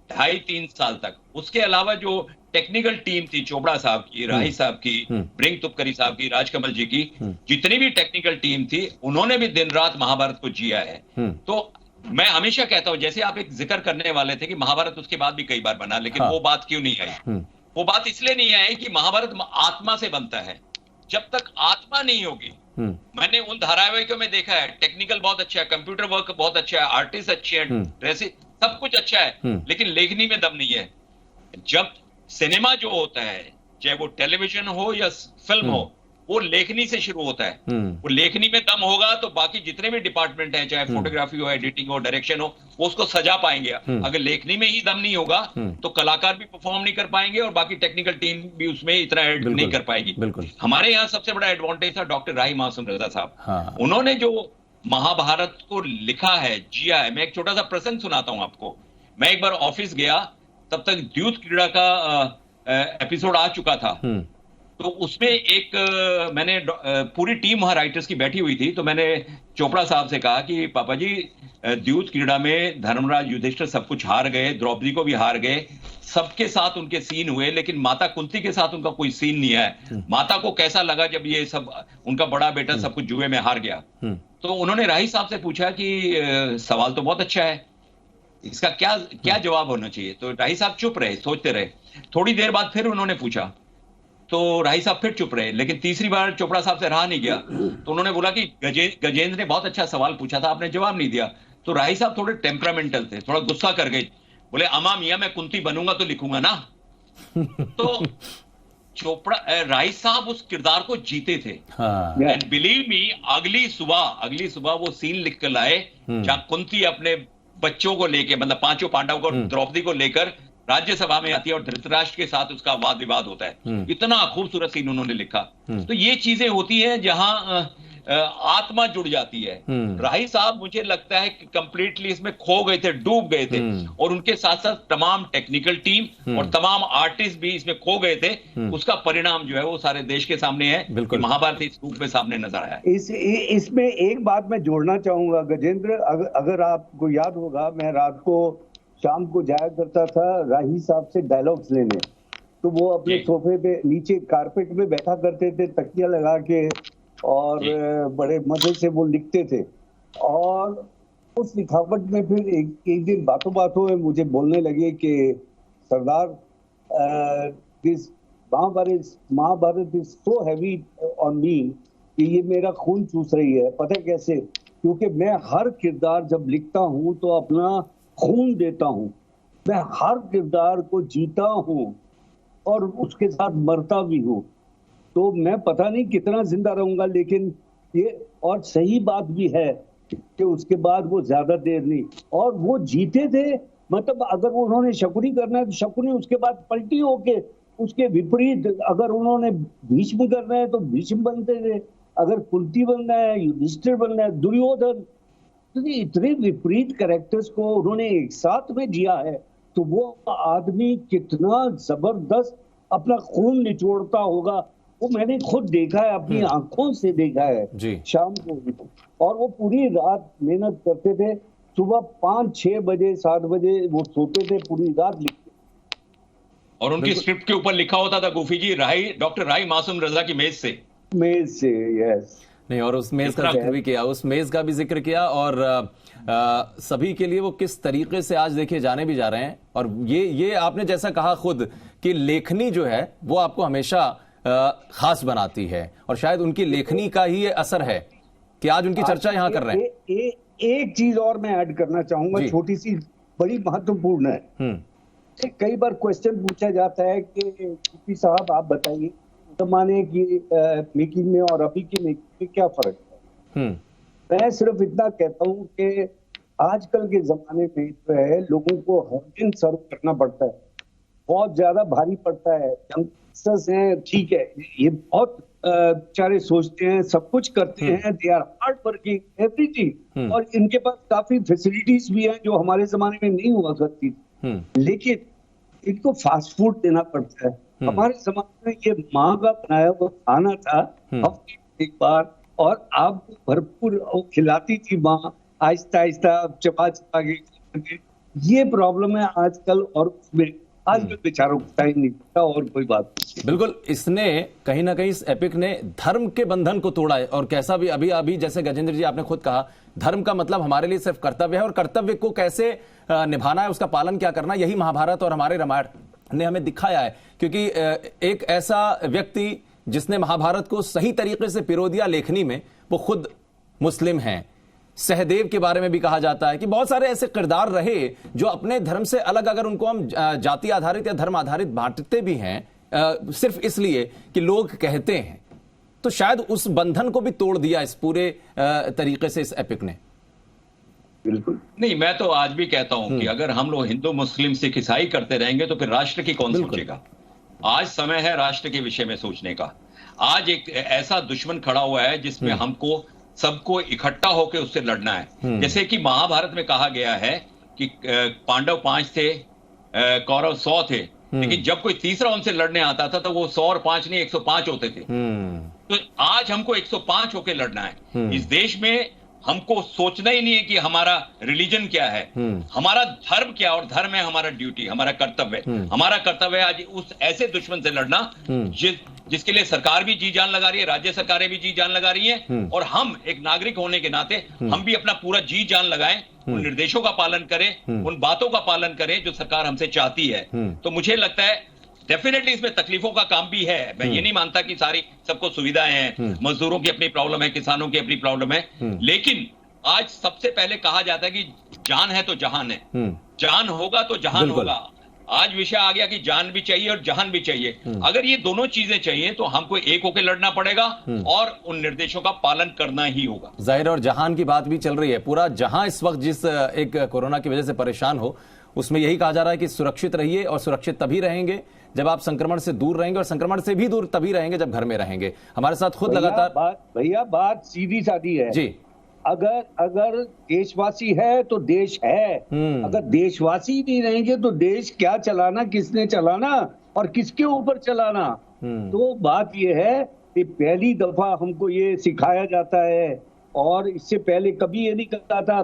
2.5-3 साल तक। उसके अलावा जो टेक्निकल टीम थी, चोपड़ा साहब की, राही साहब की, ब्रिंग तुपकरी साहब की, राजकमल जी की, जितनी भी टेक्निकल टीम थी, उन्होंने भी दिन रात महाभारत को जिया है। तो मैं हमेशा कहता हूं, जैसे आप एक जिक्र करने वाले थे कि महाभारत उसके बाद भी कई बार बना, लेकिन वो बात क्यों नहीं आई? वो बात इसलिए नहीं आई कि महाभारत आत्मा से बनता है। जब तक आत्मा नहीं होगी, मैंने उन धारावाहिकों में देखा है, टेक्निकल बहुत अच्छा है, कंप्यूटर वर्क बहुत अच्छा है, आर्टिस्ट अच्छे हैं, ड्रेसिंग सब कुछ अच्छा है, लेकिन लेखनी में दम नहीं है। जब सिनेमा जो होता है, चाहे वो टेलीविजन हो या फिल्म हो, वो लेखनी से शुरू होता है। वो लेखनी में दम होगा तो बाकी जितने भी डिपार्टमेंट हैं, चाहे फोटोग्राफी हो, एडिटिंग हो, डायरेक्शन हो, वो उसको सजा पाएंगे। अगर लेखनी में ही दम नहीं होगा तो कलाकार भी परफॉर्म नहीं कर पाएंगे और बाकी टेक्निकल टीम भी उसमें इतना ऐड नहीं कर पाएगी। हमारे यहाँ सबसे बड़ा एडवांटेज था डॉक्टर राही मासूम रजा साहब। उन्होंने जो महाभारत को लिखा है, जिया है। मैं एक छोटा सा प्रसंग सुनाता हूं आपको। मैं एक बार ऑफिस गया, तब तक द्यूत क्रीड़ा का एपिसोड आ चुका था। तो उसमें मैंने पूरी टीम वहां राइटर्स की बैठी हुई थी, तो मैंने चोपड़ा साहब से कहा कि पापा जी, द्यूत क्रीड़ा में धर्मराज युधिष्ठिर सब कुछ हार गए, द्रौपदी को भी हार गए, सबके साथ उनके सीन हुए, लेकिन माता कुंती के साथ उनका कोई सीन नहीं है। माता को कैसा लगा जब ये सब, उनका बड़ा बेटा सब कुछ जुए में हार गया? तो उन्होंने राही साहब से पूछा कि सवाल तो बहुत अच्छा है, इसका क्या जवाब होना चाहिए? तो राही साहब चुप रहे, सोचते रहे। थोड़ी देर बाद फिर उन्होंने पूछा, तो राही साहब फिर चुप रहे, लेकिन तीसरी बार चोपड़ा साहब से रहा नहीं गया। तो उन्होंने बोला कि गजेंद्र ने बहुत अच्छा सवाल पूछा था, आपने जवाब नहीं दिया। तो राही साहब थोड़े टेम्परामेंटल थे, थोड़ा गुस्सा कर गए, बोले अमा मियां मैं कुंती बनूंगा तो लिखूंगा ना। तो चोपड़ा राय साहब उस किरदार को जीते थे। हाँ। एंड बिलीव मी, अगली सुबह वो सीन लिख कर लाए जहां कुंती अपने बच्चों को लेके, मतलब पांचों पांडवों को, द्रौपदी को लेकर राज्यसभा में आती है और धृतराष्ट्र के साथ उसका वाद विवाद होता है। इतना खूबसूरत सीन उन्होंने लिखा। तो ये चीजें होती हैं जहां आत्मा जुड़ जाती है। राही साहब मुझे लगता है कि कंप्लीटली इसमें खो गए थे, डूब गए थे, और उनके साथ साथ तमाम टेक्निकल टीम और तमाम आर्टिस्ट भी इसमें खो गए थे। उसका परिणाम जो है वो सारे देश के सामने है कि महाभारत इस रूप में सामने नजर आया। इसमें एक बात मैं जोड़ना चाहूंगा गजेंद्र, अगर आपको याद होगा, मैं रात को शाम को जाया करता था राही साहब से डायलॉग्स लेने, तो वो अपने सोफे पे नीचे कारपेट में बैठा करते थे, तकिया लगा के, और बड़े मजे से वो लिखते थे। और उस लिखावट में फिर एक दिन बातों में मुझे बोलने लगे कि सरदार, this Mahabharat is so heavy on me कि ये मेरा खून चूस रही है। पता है कैसे? क्योंकि मैं हर किरदार जब लिखता हूँ तो अपना खून देता हूँ, मैं हर किरदार को जीता हूँ और उसके साथ मरता भी हूँ। तो मैं पता नहीं कितना जिंदा रहूंगा, लेकिन ये और सही बात भी है कि उसके बाद वो ज्यादा देर नहीं, और वो जीते थे। मतलब अगर उन्होंने शकुनी करना है तो शकुनी, उसके बाद पलटी होके उसके विपरीत, अगर उन्होंने भीष्म करना है तो भीष्म बनते थे, अगर कुंती बनना है, युधिष्ठिर बनना है, दुर्योधन, तो इतने विपरीत कैरेक्टर्स को उन्होंने एक साथ में जिया है। तो वो आदमी कितना जबरदस्त अपना खून निचोड़ता होगा, वो मैंने खुद देखा है, अपनी आंखों से देखा है शाम को। और वो पूरी रात मेहनत करते थे, सुबह 5, 6 बजे, 7 बजे वो सोते थे, पूरी रात लिखते। और उनकी स्क्रिप्ट के ऊपर लिखा होता था गोफी जी, डॉक्टर राही मासूम रजा की मेज से, यस। नहीं, और उस मेज का जिक्र भी किया, उस मेज का भी जिक्र किया, और सभी के लिए वो किस तरीके से आज देखे जाने भी जा रहे हैं। और ये आपने जैसा कहा खुद कि लेखनी जो है वो आपको हमेशा खास बनाती है, और शायद उनकी लेखनी का ही ये असर है कि आज उनकी चर्चा यहां कर रहे हैं। एक चीज और मैं ऐड करना चाहूंगा, छोटी सी, बड़ी महत्वपूर्ण है। कई बार क्वेश्चन पूछा जाता है कि साहब आप बताइए, जमाने की मेकिंग में और अभी की मेकिंग में क्या फर्क है? मैं सिर्फ इतना कहता हूँ कि आजकल के जमाने में जो है, लोगों को हर दिन सर्व करना पड़ता है, बहुत ज्यादा भारी पड़ता है। यंगस्टर्स हैं, ठीक है, ये बहुत बेचारे सोचते हैं, सब कुछ करते हैं, they are hard working, everything, और इनके पास काफी फैसिलिटीज भी हैं जो हमारे जमाने में नहीं हुआ करती थी। लेकिन इनको फास्ट फूड देना पड़ता है। हमारे जमाने में ये माँ का बनाया हुआ खाना था, हफ्ते में एक बार, और आपको भरपूर खिलाती थी माँ, आहिस्ता आहिस्ता चबा के। ये प्रॉब्लम है आजकल, और उसमें आजकल बेचारों को टाइम नहीं मिलता, और कोई बात नहीं। बिल्कुल, इसने कहीं ना कहीं, इस एपिक ने धर्म के बंधन को तोड़ा है। और कैसा भी, अभी जैसे गजेंद्र जी आपने खुद कहा, धर्म का मतलब हमारे लिए सिर्फ कर्तव्य है, और कर्तव्य को कैसे निभाना है, उसका पालन क्या करना, यही महाभारत और हमारे रामायण ने हमें दिखाया है। क्योंकि एक ऐसा व्यक्ति जिसने महाभारत को सही तरीके से पिरो दिया लेखनी में, वो खुद मुस्लिम हैं। सहदेव के बारे में भी कहा जाता है कि बहुत सारे ऐसे किरदार रहे जो अपने धर्म से अलग, अगर उनको हम जाति आधारित या धर्म आधारित बांटते भी हैं सिर्फ इसलिए कि लोग कहते हैं, तो शायद उस बंधन को भी तोड़ दिया इस पूरे तरीके से इस एपिक ने। बिल्कुल नहीं, मैं तो आज भी कहता हूं कि अगर हम लोग हिंदू मुस्लिम सिख ईसाई करते रहेंगे तो फिर राष्ट्र की कौन सोचेगा? आज समय है राष्ट्र के विषय में सोचने का। आज एक ऐसा दुश्मन खड़ा हुआ है जिसमें हमको सबको इकट्ठा होकर उससे लड़ना है। जैसे कि महाभारत में कहा गया है कि पांडव 5 थे, कौरव 100 थे, लेकिन जब कोई तीसरा उनसे लड़ने आता था तो वो 100 और 5 नहीं 105 होते थे। तो आज हमको 105 होकर लड़ना है। इस देश में हमको सोचना ही नहीं है कि हमारा रिलीजन क्या है, हमारा धर्म क्या, और धर्म है हमारा ड्यूटी, हमारा कर्तव्य। हमारा कर्तव्य है आज उस ऐसे दुश्मन से लड़ना जिसके लिए सरकार भी जी जान लगा रही है, राज्य सरकारें भी जी जान लगा रही हैं, और हम एक नागरिक होने के नाते हम भी अपना पूरा जी जान लगाएं, उन निर्देशों का पालन करें, उन बातों का पालन करें जो सरकार हमसे चाहती है। तो मुझे लगता है डेफिनेटली इसमें तकलीफों का काम भी है। मैं ये नहीं मानता कि सारी सबको सुविधाएं हैं, मजदूरों की अपनी प्रॉब्लम है, किसानों की अपनी प्रॉब्लम है, लेकिन आज सबसे पहले कहा जाता है कि जान है तो जहान है, जान होगा तो जहान होगा। आज विषय आ गया कि जान भी चाहिए और जहान भी चाहिए। अगर ये दोनों चीजें चाहिए तो हमको एक होकर लड़ना पड़ेगा और उन निर्देशों का पालन करना ही होगा। जाहिर और जहान की बात भी चल रही है। पूरा जहां इस वक्त जिस एक कोरोना की वजह से परेशान हो, उसमें यही कहा जा रहा है कि सुरक्षित रहिए, और सुरक्षित तभी रहेंगे जब आप संक्रमण से दूर रहेंगे, और संक्रमण से भी दूर तभी रहेंगे जब घर में रहेंगे। हमारे साथ खुद लगातार भैया बात सीधी सादी है जी। अगर देशवासी है तो देश है, अगर देशवासी नहीं रहेंगे तो देश क्या चलाना, किसने चलाना और किसके ऊपर चलाना। तो बात यह है कि पहली दफा हमको ये सिखाया जाता है, और इससे पहले कभी ये नहीं कहा था।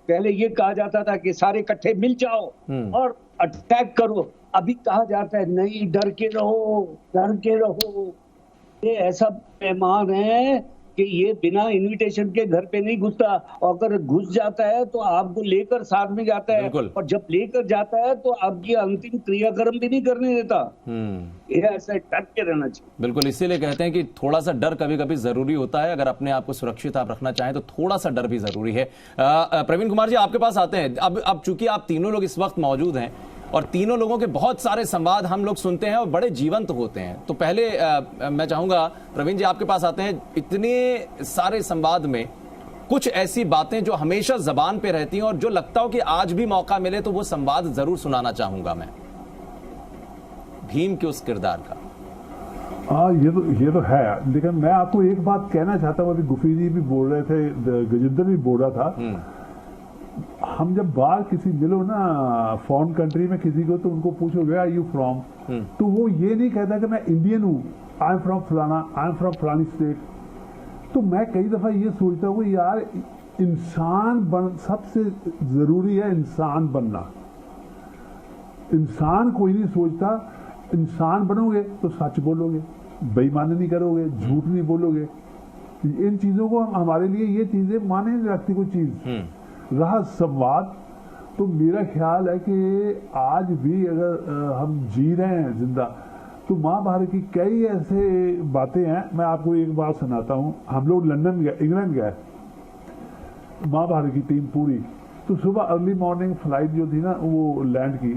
पहले ये कहा जाता था कि सारे इकट्ठे मिल जाओ और अटैक करो। अभी कहा जाता है नहीं, डर के रहो, डर के रहो। ये ऐसा पैमान है कि ये बिना इनविटेशन के घर पे नहीं घुसता, और अगर घुस जाता है तो आपको लेकर साथ में जाता है, और जब लेकर जाता है तो आपकी अंतिम क्रियाक्रम भी नहीं करने देता। ये ऐसा डर के रहना चाहिए। बिल्कुल, इसीलिए कहते हैं कि थोड़ा सा डर कभी कभी जरूरी होता है। अगर अपने आप को सुरक्षित आप रखना चाहें तो थोड़ा सा डर भी जरूरी है। प्रवीण कुमार जी, आपके पास आते हैं। अब चूंकि आप तीनों लोग इस वक्त मौजूद हैं और तीनों लोगों के बहुत सारे संवाद हम लोग सुनते हैं और बड़े जीवंत होते हैं, तो पहले मैं चाहूंगा प्रवीण जी आपके पास आते हैं। इतने सारे संवाद में कुछ ऐसी बातें जो हमेशा जबान पे रहती हैं और जो लगता हो कि आज भी मौका मिले तो वो संवाद जरूर सुनाना चाहूंगा मैं, भीम के उस किरदार का। ये तो है, लेकिन मैं आपको एक बात कहना चाहता हूँ। अभी गुफी जी भी बोल रहे थे, गजेंद्र भी बोल रहा था। हम जब बाहर किसी मिलो ना, फॉरेन कंट्री में किसी को, तो उनको पूछो वेयर आर यू फ्रॉम, तो वो ये नहीं कहता कि मैं इंडियन हूँ, आई एम फ्रॉम फलाना, आई एम फ्रॉम फलानी स्टेट। तो मैं कई दफा ये सोचता हूँ यार, इंसान सबसे जरूरी है इंसान बनना। इंसान कोई नहीं सोचता। इंसान बनोगे तो सच बोलोगे, बेईमानी नहीं करोगे, झूठ नहीं बोलोगे। इन चीजों को हमारे लिए ये चीजें माने नहीं रखती कोई चीज। रहा संवाद, तो मेरा ख्याल है कि आज भी अगर हम जी रहे हैं जिंदा, तो महाभारत की कई ऐसे बातें हैं। मैं आपको एक बात सुनाता हूँ। हम लोग लंदन गए, इंग्लैंड गए, महाभारत की टीम पूरी। तो सुबह अर्ली मॉर्निंग फ्लाइट जो थी ना वो लैंड की,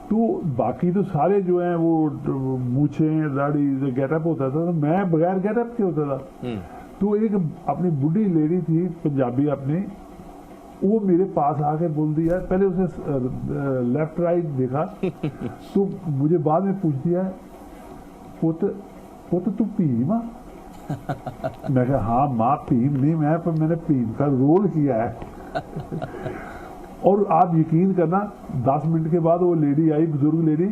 तो बाकी तो सारे जो हैं वो मूछें, दाढ़ी, गेटअप होता था, तो मैं बगैर गेटअप के होता था। तो एक अपनी बुढ़ी लेडी थी पंजाबी अपनी, वो मेरे पास आके बोल दिया, पहले उसे लेफ्ट राइट देखा तो मुझे बाद में पूछ दिया, पुत तू भीम? मैं कहा हाँ माँ, भीम नहीं मैं, पर मैंने भीम का रोल किया है। और आप यकीन करना, 10 मिनट के बाद वो लेडी आई, बुजुर्ग लेडी,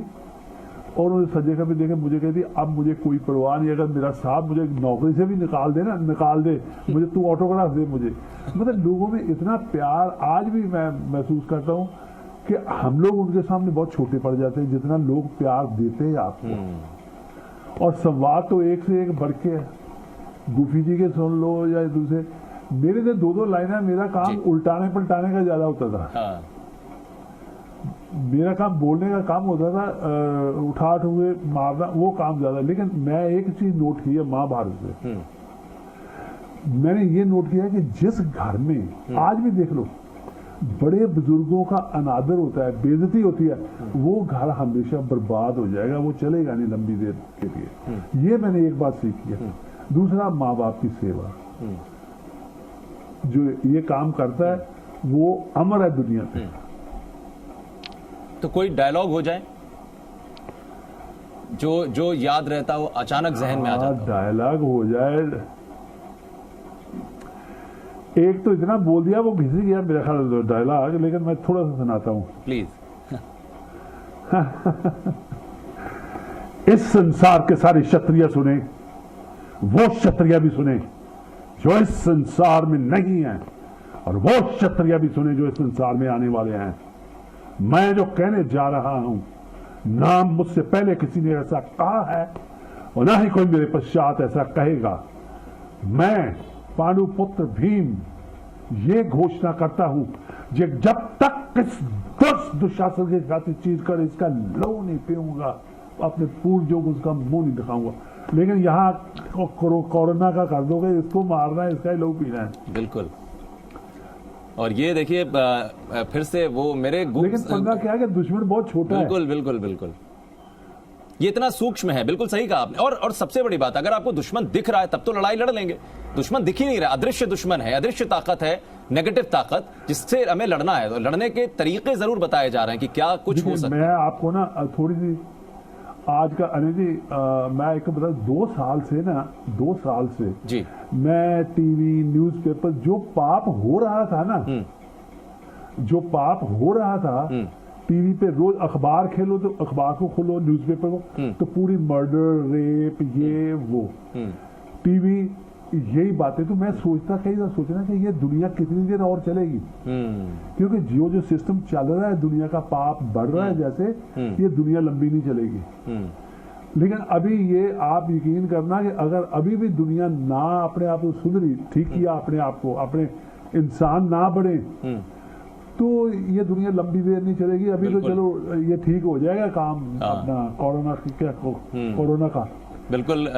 और उन्होंने सज्जे का भी देखे, मुझे कहती अब मुझे कोई परवाह नहीं, अगर मेरा साहब मुझे नौकरी से भी निकाल दे ना, निकाल दे, मुझे तू ऑटोग्राफ दे मुझे। मतलब लोगों में इतना प्यार आज भी मैं महसूस करता हूँ कि हम लोग उनके सामने बहुत छोटे पड़ जाते हैं, जितना लोग प्यार देते हैं आपको। और संवाद तो एक से एक बढ़ के है। गुफी जी के सुन लो या दूसरे, मेरे से 2-2 लाइनें, मेरा काम उल्टाने पलटाने का ज्यादा होता था। मेरा काम बोलने का काम होता था, उठाठ हुए मारना, वो काम ज्यादा। लेकिन मैं एक चीज नोट की है महाभारत से, मैंने ये नोट किया कि जिस घर में आज भी देख लो बड़े बुजुर्गों का अनादर होता है, बेइज्जती होती है, वो घर हमेशा बर्बाद हो जाएगा, वो चलेगा नहीं लंबी देर के लिए। ये मैंने एक बात सीखी है। दूसरा, माँ बाप की सेवा, जो ये काम करता है वो अमर है दुनिया पे। तो कोई डायलॉग हो जाए जो याद रहता हो, अचानक जहन में आ जाता हो। डायलॉग हो जाए, एक तो इतना बोल दिया वो घिस गया मेरा ख्याल डायलॉग, लेकिन मैं थोड़ा सा सुनाता हूं प्लीज। इस संसार के सारे क्षत्रिय सुने, वो क्षत्रिय भी सुने जो इस संसार में नहीं है, और वो क्षत्रिय भी सुने जो इस संसार में आने वाले हैं। मैं जो कहने जा रहा हूं, ना मुझसे पहले किसी ने ऐसा कहा है और ना ही कोई मेरे पश्चात ऐसा कहेगा। मैं पांडु पुत्र भीम ये घोषणा करता हूं, जब तक इस दुशासन के साथ चीज कर इसका लहू नहीं पीऊंगा, अपने पूर्वजों को उसका मुंह नहीं दिखाऊंगा। लेकिन यहाँ कोरोना का कर दोगे, इसको मारना है, इसका ही लहू पीना है। बिल्कुल। और ये देखिए फिर से वो मेरे लेकिन पंगा क्या है कि दुश्मन बहुत छोटा है। बिल्कुल बिल्कुल बिल्कुल, ये इतना सूक्ष्म है, बिल्कुल सही कहा आपने। और सबसे बड़ी बात, अगर आपको दुश्मन दिख रहा है तब तो लड़ाई लड़ लेंगे। दुश्मन दिख ही नहीं रहा, अदृश्य दुश्मन है, अदृश्य ताकत है, नेगेटिव ताकत, जिससे हमें लड़ना है। तो लड़ने के तरीके जरूर बताए जा रहे हैं कि क्या कुछ हो सकता है। मैं आपको ना थोड़ी सी आज का अनिल जी, मैं एक बता 2 साल से जी मैं टीवी न्यूज़पेपर जो पाप हो रहा था ना, जो पाप हो रहा था, टीवी पे रोज अखबार खेलो तो अखबार को खोलो, न्यूज़पेपर को तो पूरी मर्डर, रेप, ये वो, टीवी यही बातें। तो मैं सोचना कि ये दुनिया कितनी देर और चलेगी, क्योंकि जो सिस्टम चल रहा है, दुनिया का पाप बढ़ रहा है, जैसे ये दुनिया लंबी नहीं चलेगी। लेकिन अभी ये आप यकीन करना कि अगर अभी भी दुनिया ना अपने आप को सुधरी, ठीक किया अपने आप को, अपने इंसान ना बढ़े, तो ये दुनिया लंबी देर नहीं चलेगी। अभी तो चलो ये ठीक हो जाएगा काम अपना कोरोना का। बिल्कुल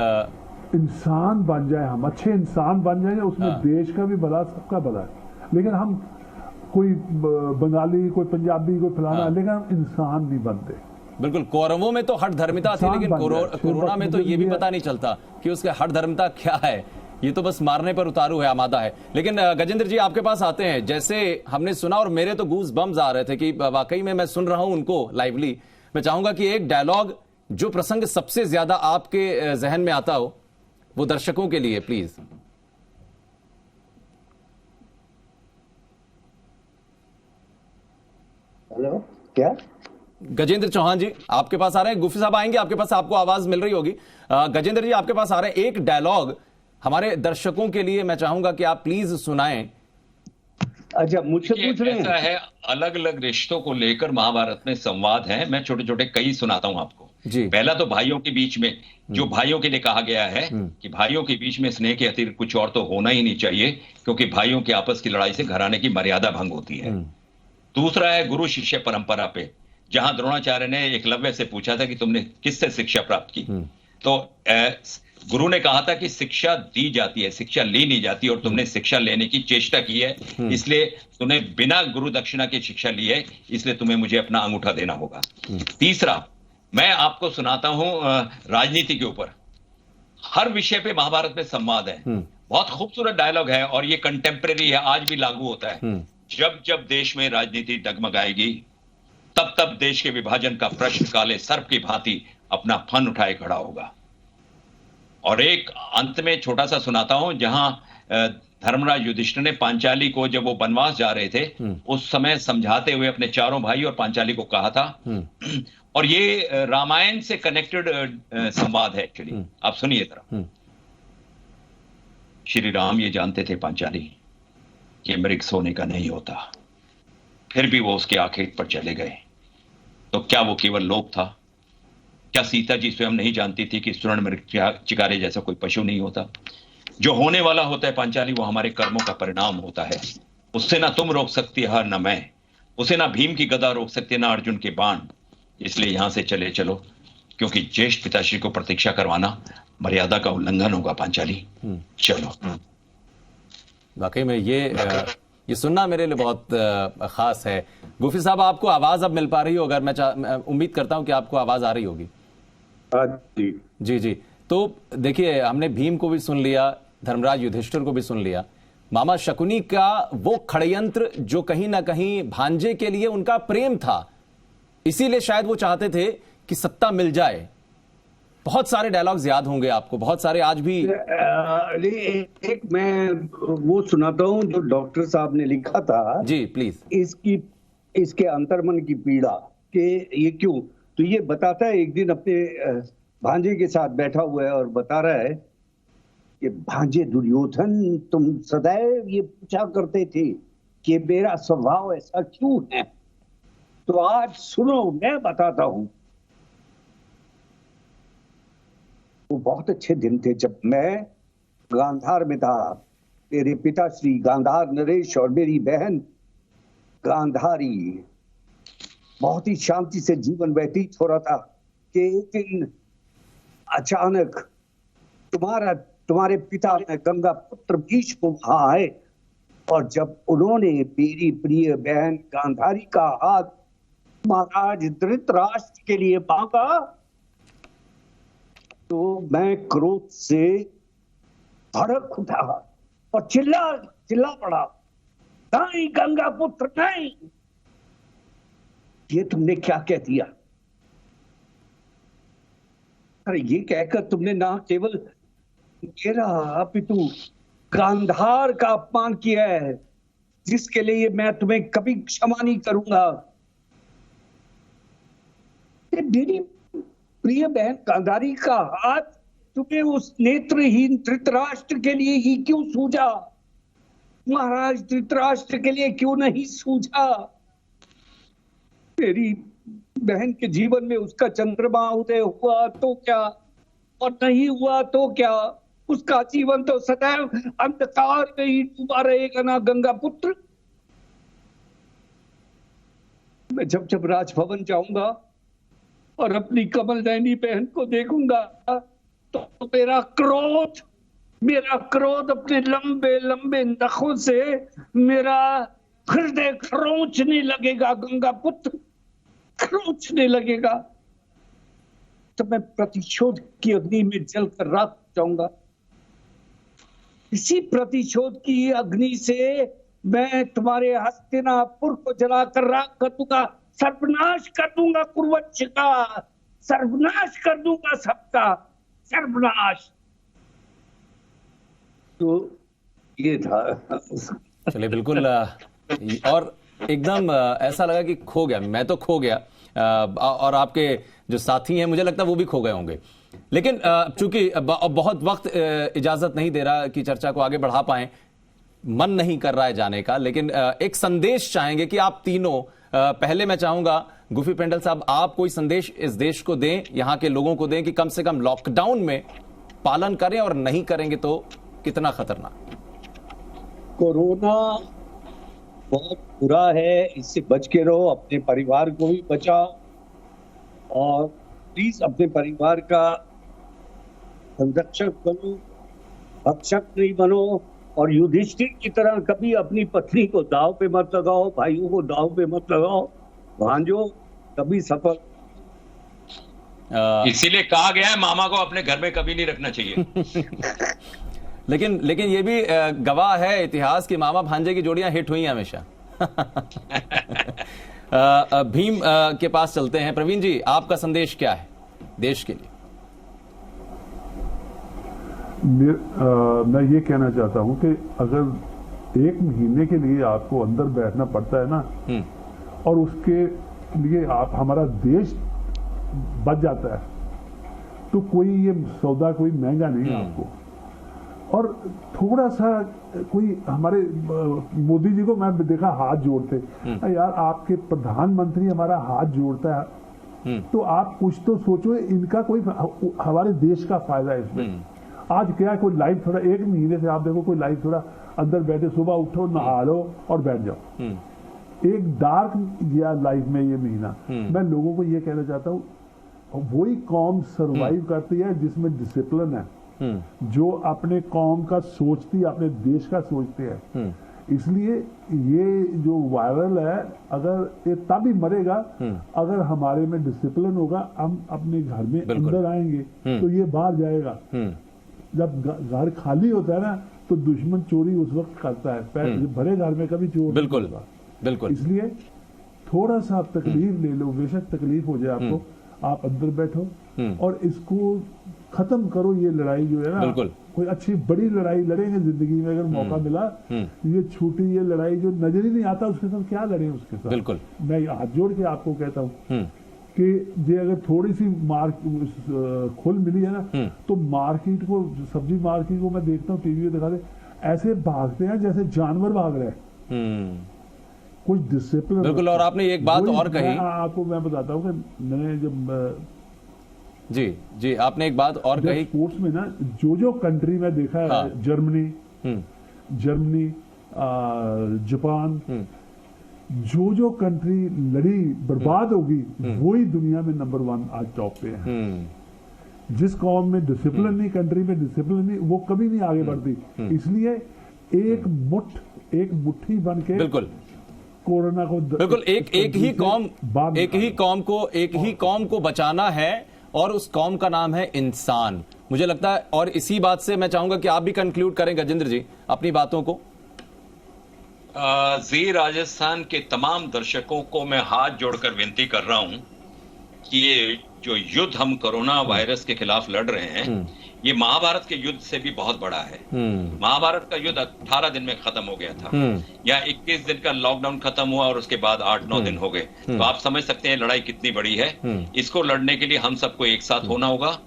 इंसान बन जाए, हम अच्छे इंसान बन जाएंगे, उसमें देश का भी भला, सबका भला है। लेकिन हम कोई बंगाली, कोई पंजाबी, कोई फलाना, लेकिन हम इंसान नहीं बनते। बिल्कुल, कौरवों में तो हठ धर्मिता थी, लेकिन कोरोना में तो ये भी पता नहीं चलता कि उसके हठ धर्मिता क्या है। ये तो बस मारने पर उतारू है, आमादा है। लेकिन गजेंद्र जी आपके पास आते हैं, जैसे हमने सुना और मेरे तो गूज बम्स आ रहे थे कि वाकई में मैं सुन रहा हूं उनको लाइवली। मैं चाहूंगा कि एक डायलॉग जो प्रसंग सबसे ज्यादा आपके जहन में आता हो, वो दर्शकों के लिए प्लीज। हेलो, क्या गजेंद्र चौहान जी आपके पास आ रहे हैं? गुफी साहब आएंगे आपके पास, आपको आवाज मिल रही होगी। गजेंद्र जी आपके पास आ रहे हैं, एक डायलॉग हमारे दर्शकों के लिए मैं चाहूंगा कि आप प्लीज सुनाएं। अच्छा, मुझसे पूछ रहे हैं? ऐसा है, अलग अलग रिश्तों को लेकर महाभारत में संवाद है। मैं छोटे छोटे कई सुनाता हूं आपको जी। पहला तो भाइयों के बीच में, जो भाइयों के लिए कहा गया है कि भाइयों के बीच में स्नेह के अतिरिक्त कुछ और तो होना ही नहीं चाहिए, क्योंकि भाइयों की आपस की लड़ाई से घराने की मर्यादा भंग होती है। दूसरा है गुरु शिष्य परंपरा पे, जहां द्रोणाचार्य ने एकलव्य से पूछा था कि तुमने किससे शिक्षा प्राप्त की, तो गुरु ने कहा था कि शिक्षा दी जाती है, शिक्षा ली नहीं जाती, और तुमने शिक्षा लेने की चेष्टा की है, इसलिए तुमने बिना गुरु दक्षिणा की शिक्षा ली है, इसलिए तुम्हें मुझे अपना अंगूठा देना होगा। तीसरा, मैं आपको सुनाता हूं राजनीति के ऊपर। हर विषय पे महाभारत में संवाद है, बहुत खूबसूरत डायलॉग है, और ये कंटेम्परेरी है, आज भी लागू होता है। जब जब देश में राजनीति डगमगाएगी, तब तब देश के विभाजन का प्रश्न काले सर्प की भांति अपना फन उठाए खड़ा होगा। और एक अंत में छोटा सा सुनाता हूं, जहां धर्मराज युधिष्ठिर ने पांचाली को, जब वो वनवास जा रहे थे, उस समय समझाते हुए अपने चारों भाई और पांचाली को कहा था। और ये रामायण से कनेक्टेड संवाद है एक्चुअली, आप सुनिए जरा। श्री राम ये जानते थे पांचाली कि मृग सोने का नहीं होता, फिर भी वो उसके आखेट पर चले गए। तो क्या वो केवल लोभ था? क्या सीता जी स्वयं नहीं जानती थी कि स्वर्ण मृग चिकारे जैसा कोई पशु नहीं होता? जो होने वाला होता है पांचाली, वो हमारे कर्मों का परिणाम होता है। उससे ना तुम रोक सकती है न मैं, उसे ना भीम की गदा रोक सकती है, ना अर्जुन के बाण। इसलिए यहां से चले चलो, क्योंकि ज्येष्ठ पिताश्री को प्रतीक्षा करवाना मर्यादा का उल्लंघन होगा पांचाली। चलो। वाकई में ये सुनना मेरे लिए बहुत खास है। गुफी साहब, आपको आवाज अब मिल पा रही हो? अगर मैं उम्मीद करता हूं कि आपको आवाज आ रही होगी। जी जी। तो देखिए, हमने भीम को भी सुन लिया, धर्मराज युधिष्ठिर को भी सुन लिया। मामा शकुनी का वो षड्यंत्र जो कहीं ना कहीं भांजे के लिए उनका प्रेम था, इसीलिए शायद वो चाहते थे कि सत्ता मिल जाए। बहुत सारे डायलॉग्स याद होंगे आपको, बहुत सारे आज भी। एक मैं वो सुनाता हूँ जो डॉक्टर साहब ने लिखा था। जी प्लीज। इसके अंतर्मन की पीड़ा के ये क्यों, तो ये बताता है, एक दिन अपने भांजे के साथ बैठा हुआ है और बता रहा है कि भांजे दुर्योधन, तुम सदैव ये पूछा करते थे कि मेरा स्वभाव ऐसा क्यों है, तो आज सुनो, मैं बताता हूं। वो बहुत अच्छे दिन थे जब मैं गांधार में था। मेरे पिताश्री गांधार नरेश और मेरी बहन गांधारी बहुत ही शांति से जीवन व्यतीत हो रहा था कि एक दिन अचानक तुम्हारे पिता में गंगा पुत्र भीष्म वहां आए और जब उन्होंने मेरी प्रिय बहन गांधारी का हाथ महाराज धृतराष्ट्र के लिए मांगा तो मैं क्रोध से भड़क उठा और चिल्ला पड़ा, नहीं गंगा पुत्र नहीं। ये तुमने क्या कह दिया? अरे ये कहकर तुमने ना केवल मेरा अपितु गांधार का अपमान किया है, जिसके लिए मैं तुम्हें कभी क्षमा नहीं करूंगा। मेरी प्रिय बहन गांधारी का हाथ तुम्हें उस नेत्रहीन धृतराष्ट्र के लिए ही क्यों सूझा? महाराज धृतराष्ट्र के लिए क्यों नहीं सूझा? मेरी बहन के जीवन में उसका चंद्रमा उदय हुआ तो क्या, और नहीं हुआ तो क्या? उसका जीवन तो सदैव अंधकार में ही डूबा रहेगा ना गंगा पुत्र। मैं जब जब राजभवन जाऊंगा और अपनी कमल नयनी बहन को देखूंगा तो मेरा क्रोध अपने लंबे लंबे नखों से मेरा हृदय खरोंचने लगेगा गंगा पुत्र, खरोंचने लगेगा। तो मैं प्रतिशोध की अग्नि में जलकर राख जाऊंगा। इसी प्रतिशोध की अग्नि से मैं तुम्हारे हस्तिनापुर को जलाकर राख कर दूंगा, सर्वनाश कर दूंगा कुरुवंश का, सर्वनाश कर दूंगा सबका, सर्वनाश। तो ये था। चलिए बिल्कुल, और एकदम ऐसा लगा कि खो गया, मैं तो खो गया, और आपके जो साथी हैं मुझे लगता है वो भी खो गए होंगे। लेकिन चूंकि बहुत वक्त इजाजत नहीं दे रहा कि चर्चा को आगे बढ़ा पाएं, मन नहीं कर रहा है जाने का, लेकिन एक संदेश चाहेंगे कि आप तीनों, पहले मैं चाहूंगा गुफी पेंडल साहब, आप कोई संदेश इस देश को दें, यहां के लोगों को दें कि कम से कम लॉकडाउन में पालन करें, और नहीं करेंगे तो कितना खतरनाक। कोरोना बहुत बुरा है, इससे बच के रहो, अपने परिवार को भी बचाओ, और प्लीज अपने परिवार का संरक्षक बनो, भक्षक नहीं बनो, और युधिष्ठिर की तरह कभी अपनी पत्नी को दांव पे मत लगाओ, भाइयों को दांव पे मत लगाओ, भांजो कभी सफल। इसीलिए कहा गया है मामा को अपने घर में कभी नहीं रखना चाहिए। लेकिन ये भी गवाह है इतिहास की मामा भांजे की जोड़ियां हिट हुई हैं हमेशा। भीम के पास चलते हैं। प्रवीण जी, आपका संदेश क्या है देश के लिए? मैं ये कहना चाहता हूं कि अगर एक महीने के लिए आपको अंदर बैठना पड़ता है ना, और उसके लिए आप हमारा देश बच जाता है, तो कोई ये सौदा कोई महंगा नहीं है आपको। और थोड़ा सा कोई हमारे मोदी जी को मैं देखा हाथ जोड़ते, यार आपके प्रधानमंत्री हमारा हाथ जोड़ता है तो आप कुछ तो सोचो, इनका कोई हमारे देश का फायदा है इसमें। आज क्या है, कोई लाइफ थोड़ा, एक महीने से आप देखो कोई लाइफ थोड़ा अंदर बैठे, सुबह उठो नहा लो और बैठ जाओ। एक डार्क गया लाइफ में ये महीना। मैं लोगों को ये कहना चाहता हूँ, वही कौम सरवाइव करती है जिसमें डिसिप्लिन है, जो अपने कौम का सोचती है, अपने देश का सोचते हैं। इसलिए ये जो वायरल है, अगर ये तब ही मरेगा अगर हमारे में डिसिप्लिन होगा, हम अपने घर में अंदर आएंगे तो ये बाहर जाएगा। जब घर खाली होता है ना तो दुश्मन चोरी उस वक्त करता है, भरे घर में कभी चोर बिल्कुल नहीं होगा। बिल्कुल। इसलिए थोड़ा सा आप तकलीफ ले लो, बेशक तकलीफ हो जाए आपको, आप अंदर बैठो और इसको खत्म करो। ये लड़ाई जो है ना, कोई अच्छी बड़ी लड़ाई लड़ेंगे जिंदगी में अगर मौका मिला। ये छोटी ये लड़ाई जो नजर ही नहीं आता उसके साथ क्या लड़े उसके साथ। बिल्कुल। मैं हाथ जोड़ के आपको कहता हूँ कि ये अगर थोड़ी सी खुल मिली है ना, तो मार्केट को, सब्जी मार्केट को मैं देखता हूँ टीवी में दिखाते, ऐसे भागते हैं जैसे जानवर भाग रहे हैं, कुछ डिसिप्लिन। बिल्कुल। और आपने एक बात और कही, आपको मैं बताता हूँ कि मैंने जब जी आपने एक बात और कही, स्पोर्ट्स में ना जो कंट्री में देखा है, हाँ। जर्मनी, जापान, जो कंट्री लड़ी बर्बाद होगी, वही दुनिया में नंबर 1 आज टॉप पे है। जिस कौम में डिसिप्लिन नहीं, कंट्री में डिसिप्लिन नहीं, वो कभी नहीं आगे बढ़ती। इसलिए एक मुट्ठी बन के बिल्कुल कोरोना को बिल्कुल एक ही कौम को बचाना है और उस कौम का नाम है इंसान, मुझे लगता है। और इसी बात से मैं चाहूंगा कि आप भी कंक्लूड करें गजेंद्र जी अपनी बातों को। जी राजस्थान के तमाम दर्शकों को मैं हाथ जोड़कर विनती कर रहा हूं कि ये जो युद्ध हम कोरोना वायरस के खिलाफ लड़ रहे हैं, ये महाभारत के युद्ध से भी बहुत बड़ा है। महाभारत का युद्ध 18 दिन में खत्म हो गया था, या 21 दिन का लॉकडाउन खत्म हुआ और उसके बाद 8-9 दिन हो गए। तो आप समझ सकते हैं लड़ाई कितनी बड़ी है। इसको लड़ने के लिए हम सबको एक साथ होना होगा।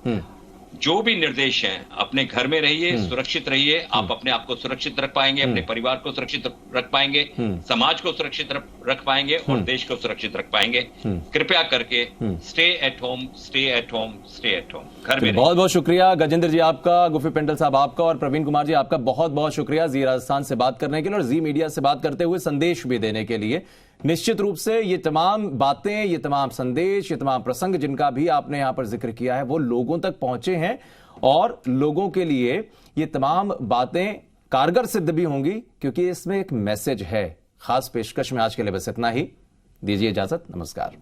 जो भी निर्देश हैं, अपने घर में रहिए, सुरक्षित रहिए। आप अपने आप को सुरक्षित रख पाएंगे, अपने परिवार को सुरक्षित रख पाएंगे, समाज को सुरक्षित रख पाएंगे और देश को सुरक्षित रख पाएंगे। कृपया करके stay at home, stay at home, stay at home, घर में। बहुत बहुत शुक्रिया गजेंद्र जी आपका, गुफी पिंटल साहब आपका, और प्रवीण कुमार जी आपका बहुत बहुत शुक्रिया जी राजस्थान से बात करने के लिए और जी मीडिया से बात करते हुए संदेश भी देने के लिए। निश्चित रूप से ये तमाम बातें, ये तमाम संदेश, ये तमाम प्रसंग जिनका भी आपने यहां पर जिक्र किया है वो लोगों तक पहुंचे हैं और लोगों के लिए ये तमाम बातें कारगर सिद्ध भी होंगी, क्योंकि इसमें एक मैसेज है। खास पेशकश में आज के लिए बस इतना ही। दीजिए इजाजत, नमस्कार।